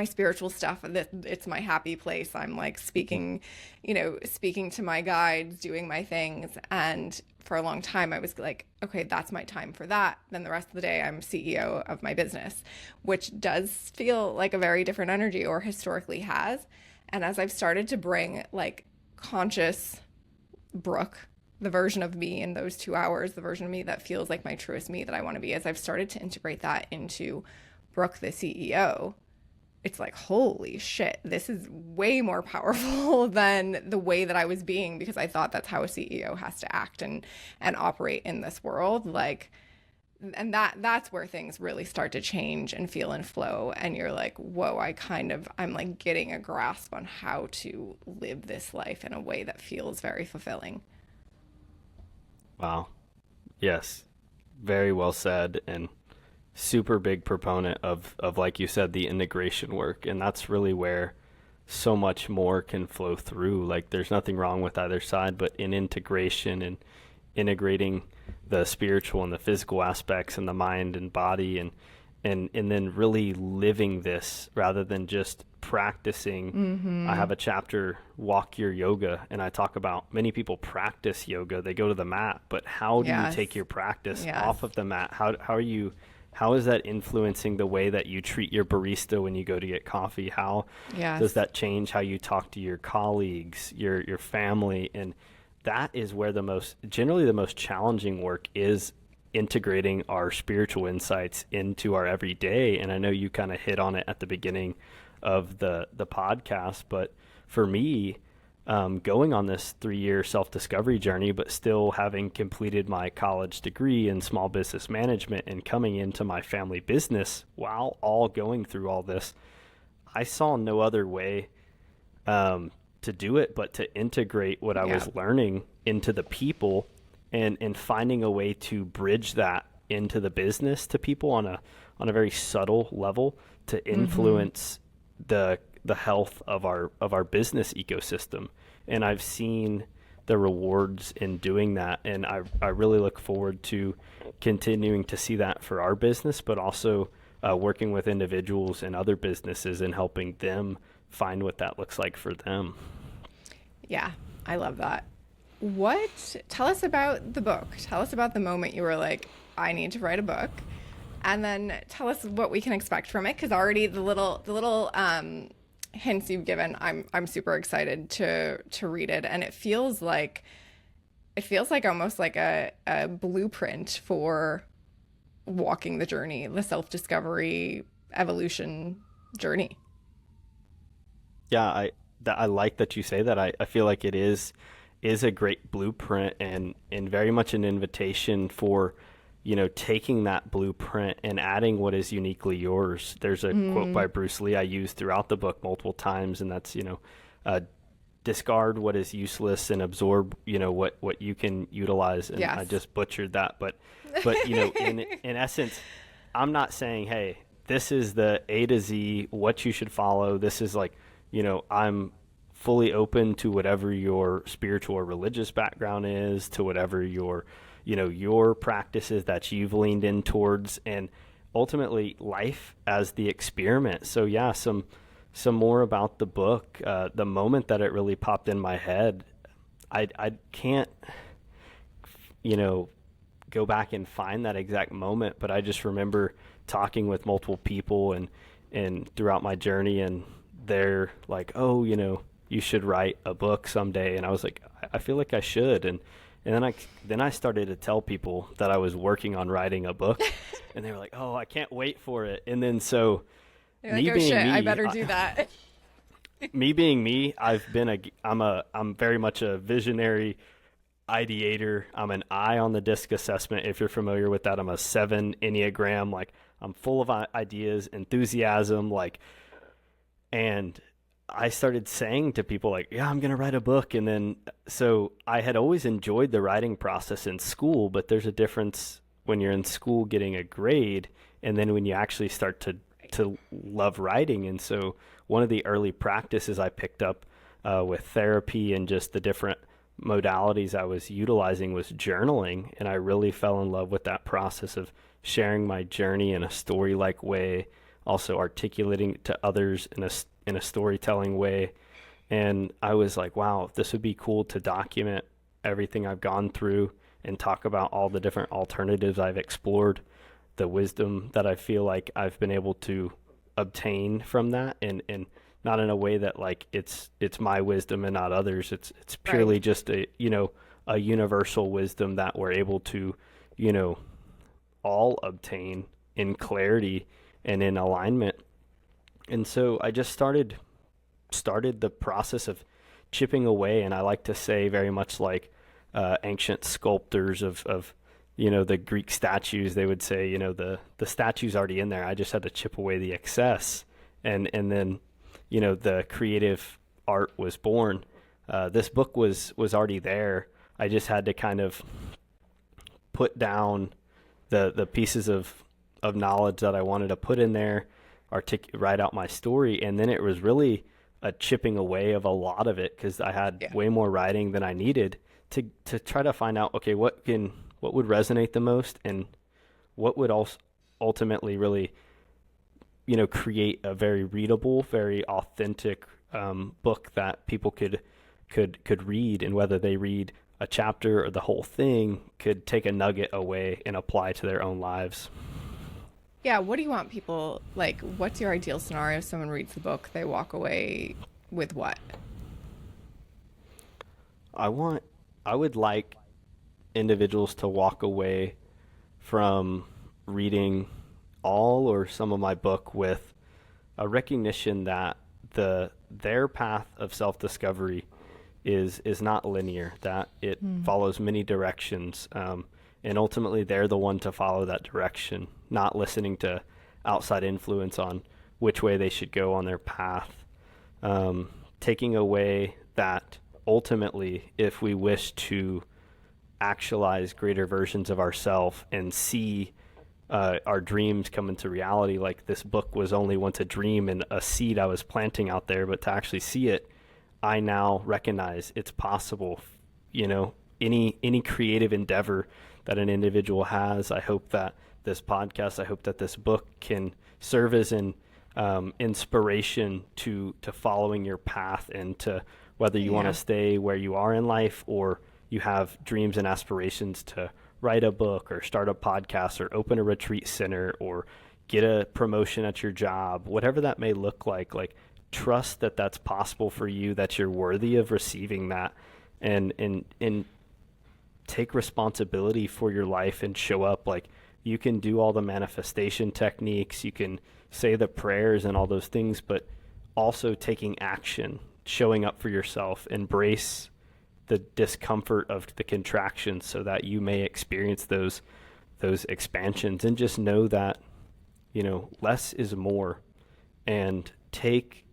spiritual stuff. It's my happy place. I'm like speaking to my guides, doing my things. And for a long time, I was like, okay, that's my time for that. Then the rest of the day, I'm CEO of my business, which does feel like a very different energy, or historically has. And as I've started to bring like conscious Brooke, the version of me in those 2 hours, the version of me that feels like my truest me that I want to be, as I've started to integrate that into Brooke, the CEO, it's like, holy shit, this is way more powerful than the way that I was being, because I thought that's how a CEO has to act and operate in this world. Like, and that's where things really start to change and feel and flow. And you're like, whoa, I'm like getting a grasp on how to live this life in a way that feels very fulfilling. Wow. Yes. Very well said. And super big proponent of, like you said, the integration work. And that's really where so much more can flow through. Like there's nothing wrong with either side, but in integration and integrating the spiritual and the physical aspects and the mind and body, and then really living this rather than just practicing. Mm-hmm. I have a chapter, Walk Your Yoga, and I talk about many people practice yoga. They go to the mat, but how do you take your practice off of the mat? How is that influencing the way that you treat your barista when you go to get coffee? How does that change how you talk to your colleagues, your family? And that is where generally the most challenging work is, integrating our spiritual insights into our everyday. And I know you kind of hit on it at the beginning of the podcast, but for me, going on this 3-year self-discovery journey, but still having completed my college degree in small business management and coming into my family business while all going through all this, I saw no other way to do it but to integrate what I was learning into the people, and finding a way to bridge that into the business to people on a very subtle level to influence the health of our business ecosystem. And I've seen the rewards in doing that. And I really look forward to continuing to see that for our business, but also working with individuals and other businesses and helping them find what that looks like for them. Yeah, I love that. Tell us about the book. Tell us about the moment you were like, I need to write a book. And then tell us what we can expect from it, because already the little hints you've given, I'm super excited to read it, and it feels like almost like a blueprint for walking the journey, the self-discovery, evolution journey. Yeah, I like that you say that. I feel like it is a great blueprint and very much an invitation for, taking that blueprint and adding what is uniquely yours. There's a quote by Bruce Lee I use throughout the book multiple times, and that's, discard what is useless and absorb, what you can utilize. And yes. I just butchered that. But in essence, I'm not saying, hey, this is the A to Z, what you should follow. This is like, I'm fully open to whatever your spiritual or religious background is, to whatever your practices that you've leaned in towards, and ultimately life as the experiment. So yeah, some more about the book. The moment that it really popped in my head, I can't, go back and find that exact moment, but I just remember talking with multiple people and throughout my journey, and they're like, oh, you should write a book someday. And I was like, I feel like I should. And then I started to tell people that I was working on writing a book, and they were like, "Oh, I can't wait for it." And then so, you're like, "Oh shit, I better do that." Me being me, I'm very much a visionary ideator. I'm an I on the DISC assessment. If you're familiar with that, I'm a 7 Enneagram. Like, I'm full of ideas, enthusiasm, and I started saying to people like, yeah, I'm going to write a book. And then, so I had always enjoyed the writing process in school, but there's a difference when you're in school getting a grade and then when you actually start to love writing. And so one of the early practices I picked up with therapy and just the different modalities I was utilizing was journaling. And I really fell in love with that process of sharing my journey in a story-like way, also articulating it to others in a storytelling way. And I was like, wow, this would be cool to document everything I've gone through and talk about all the different alternatives I've explored, the wisdom that I feel like I've been able to obtain from that, and not in a way that like it's my wisdom and not others. It's purely right. Just a universal wisdom that we're able to, all obtain in clarity and in alignment. And so I just started the process of chipping away, and I like to say very much like ancient sculptors of the Greek statues. They would say, the statue's already in there. I just had to chip away the excess, and then the creative art was born. This book was already there. I just had to kind of put down the pieces of knowledge that I wanted to put in there, write out my story, and then it was really a chipping away of a lot of it because I had way more writing than I needed to try to find out, okay, what would resonate the most and what would also ultimately really create a very readable, very authentic book that people could read, and whether they read a chapter or the whole thing could take a nugget away and apply to their own lives. Yeah, what do you want people, like, what's your ideal scenario? If someone reads the book, they walk away with what? I would like individuals to walk away from reading all or some of my book with a recognition that their path of self-discovery is not linear, that it follows many directions, and ultimately they're the one to follow that direction, not listening to outside influence on which way they should go on their path. Taking away that ultimately, if we wish to actualize greater versions of ourselves and see our dreams come into reality, like this book was only once a dream and a seed I was planting out there, but to actually see it, I now recognize it's possible any creative endeavor that an individual has. I hope that this podcast, I hope that this book can serve as an inspiration to following your path, and to whether you want to stay where you are in life, or you have dreams and aspirations to write a book or start a podcast or open a retreat center or get a promotion at your job, whatever that may look like trust that that's possible for you, that you're worthy of receiving that, and take responsibility for your life and show up. Like, you can do all the manifestation techniques, you can say the prayers and all those things, but also taking action, showing up for yourself, embrace the discomfort of the contractions so that you may experience those expansions, and just know that, less is more, and take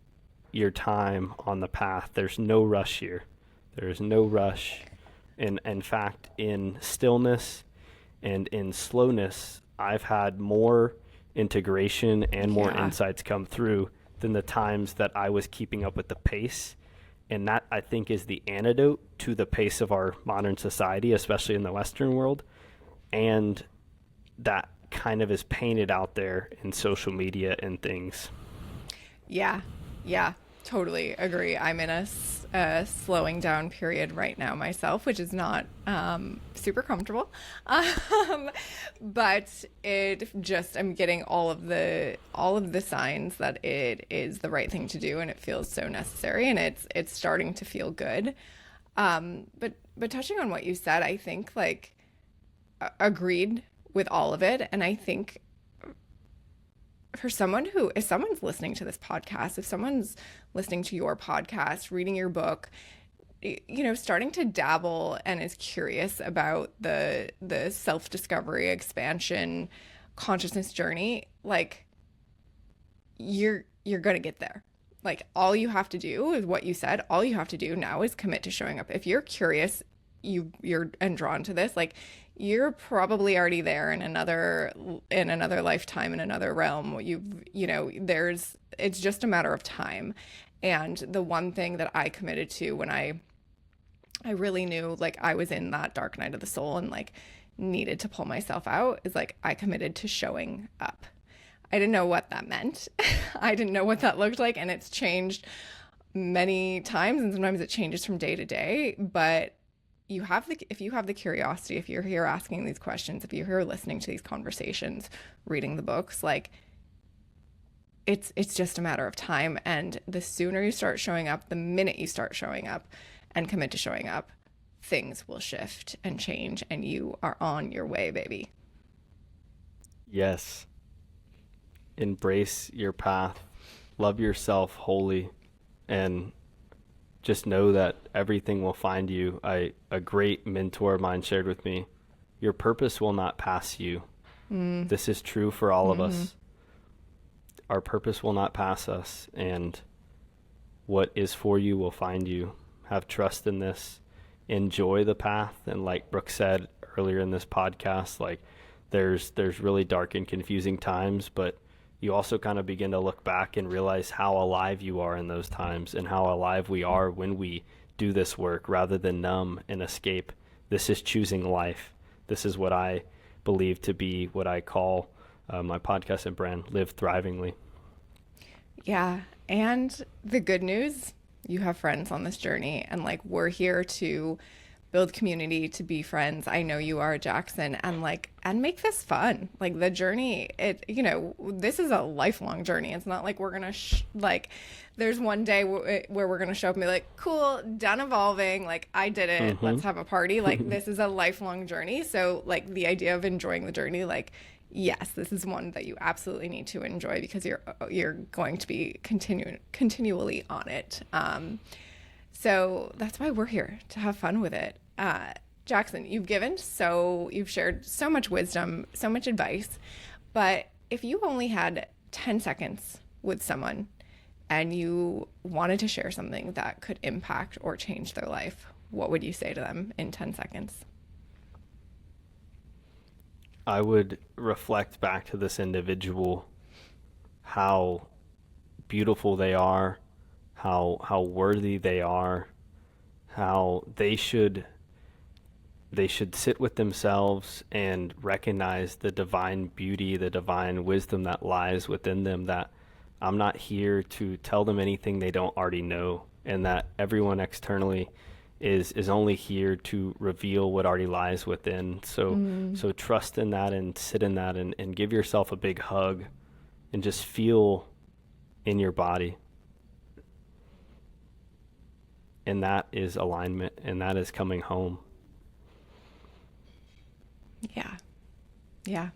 your time on the path. There's no rush here. There's no rush. And in fact, in stillness and in slowness, I've had more integration and more insights come through than the times that I was keeping up with the pace. And that, I think, is the antidote to the pace of our modern society, especially in the Western world. And that kind of is painted out there in social media and things. Yeah, totally agree. I'm in a slowing down period right now myself, which is not super comfortable. But I'm getting all of the signs that it is the right thing to do, and it feels so necessary, and it's starting to feel good. But touching on what you said, I think agreed with all of it. And I think for someone if someone's listening to this podcast, if someone's listening to your podcast, reading your book, starting to dabble and is curious about the self-discovery, expansion, consciousness journey, you're going to get there. All you have to do is what you said. All you have to do now is commit to showing up. If you're curious, you're and drawn to this, you're probably already there in another lifetime, in another realm. It's just a matter of time. And the one thing that I committed to when I really knew I was in that dark night of the soul and needed to pull myself out is I committed to showing up. I didn't know what that meant. I didn't know what that looked like, and it's changed many times, and sometimes it changes from day to day. But if you have the curiosity, if you're here asking these questions, if you're here listening to these conversations, reading the books, it's just a matter of time. And the sooner you start showing up, the minute you start showing up and commit to showing up, things will shift and change, and you are on your way, baby. Yes. Embrace your path, love yourself wholly, and just know that everything will find you. A great mentor of mine shared with me, your purpose will not pass you. This is true for all of us. Our purpose will not pass us, and what is for you will find you. Have trust in this. Enjoy the path. And like Brooke said earlier in this podcast, there's really dark and confusing times, but you also kind of begin to look back and realize how alive you are in those times, and how alive we are when we do this work rather than numb and escape. This is choosing life. This is what I believe to be what I call my podcast and brand, Live Thrivingly. Yeah. And the good news, you have friends on this journey, and we're here to build community, to be friends. I know you are, Jackson, and make this fun. The journey, this is a lifelong journey. It's not we're gonna there's one day where we're gonna show up and be cool, done evolving, I did it, let's have a party. This is a lifelong journey. So the idea of enjoying the journey, yes, this is one that you absolutely need to enjoy, because you're going to be continually on it. So that's why we're here, to have fun with it. Jackson, you've shared so much wisdom, so much advice, but if you only had 10 seconds with someone and you wanted to share something that could impact or change their life, what would you say to them in 10 seconds? I would reflect back to this individual, how beautiful they are, how worthy they are, how they should they should sit with themselves and recognize the divine beauty, the divine wisdom that lies within them, that I'm not here to tell them anything they don't already know, and that everyone externally is only here to reveal what already lies within. So trust in that and sit in that, and give yourself a big hug and just feel in your body. And that is alignment, and that is coming home. Yeah.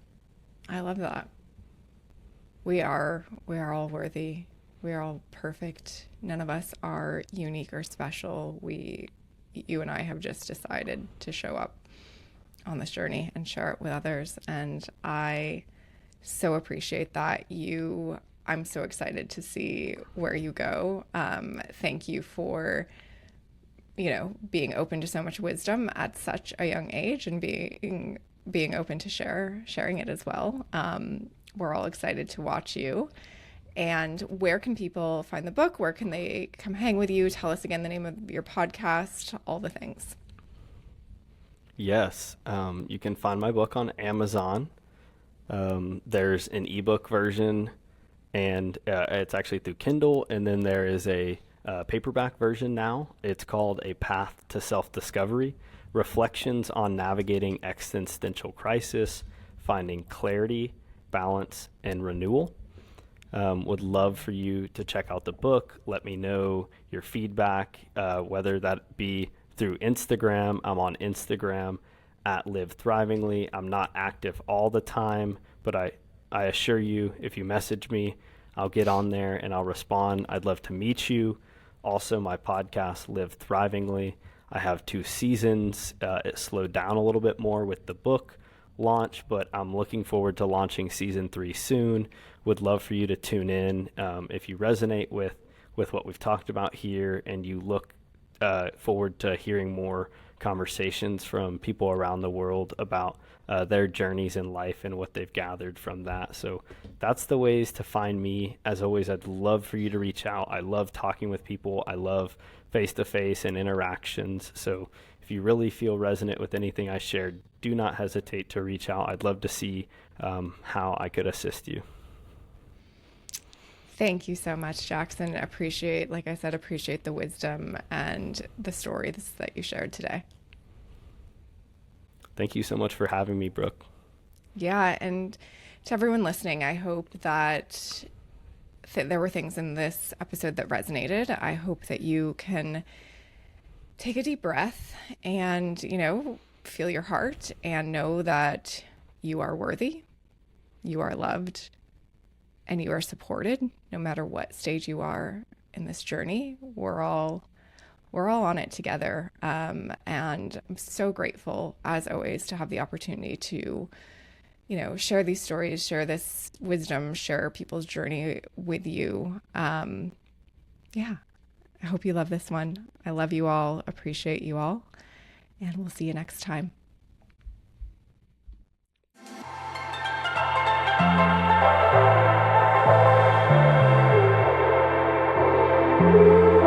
I love that. We are all worthy. We are all perfect. None of us are unique or special. You and I have just decided to show up on this journey and share it with others. And I so appreciate that. I'm so excited to see where you go. Thank you for, being open to so much wisdom at such a young age, and being open to sharing it as well. We're all excited to watch you. And where can people find the book? Where can they come hang with you? Tell us again the name of your podcast, all the things. Yes, you can find my book on Amazon. There's an ebook version, and it's actually through Kindle. And then there is a paperback version now. It's called A Path to Self-Discovery, Reflections on Navigating Existential Crisis, Finding Clarity, Balance, and Renewal. Would love for you to check out the book. Let me know your feedback, whether that be through Instagram. I'm on Instagram at Live Thrivingly. I'm not active all the time, but I assure you, if you message me, I'll get on there and I'll respond. I'd love to meet you. Also, my podcast, Live Thrivingly, I have 2 seasons. It slowed down a little bit more with the book launch, but I'm looking forward to launching season 3 soon. Would love for you to tune in if you resonate with what we've talked about here, and you look forward to hearing more conversations from people around the world about their journeys in life and what they've gathered from that. So that's the ways to find me. As always, I'd love for you to reach out. I love talking with people. I love face-to-face and interactions. So if you really feel resonant with anything I shared, do not hesitate to reach out. I'd love to see how I could assist you. Thank you so much, Jackson. Appreciate the wisdom and the stories that you shared today. Thank you so much for having me, Brooke. Yeah, and to everyone listening, I hope that there were things in this episode that resonated. I hope that you can take a deep breath and, feel your heart and know that you are worthy, you are loved, and you are supported no matter what stage you are in this journey. We're all on it together. And I'm so grateful, as always, to have the opportunity to, share these stories, share this wisdom, share people's journey with you. Yeah, I hope you love this one. I love you all, appreciate you all, and we'll see you next time. Thank you.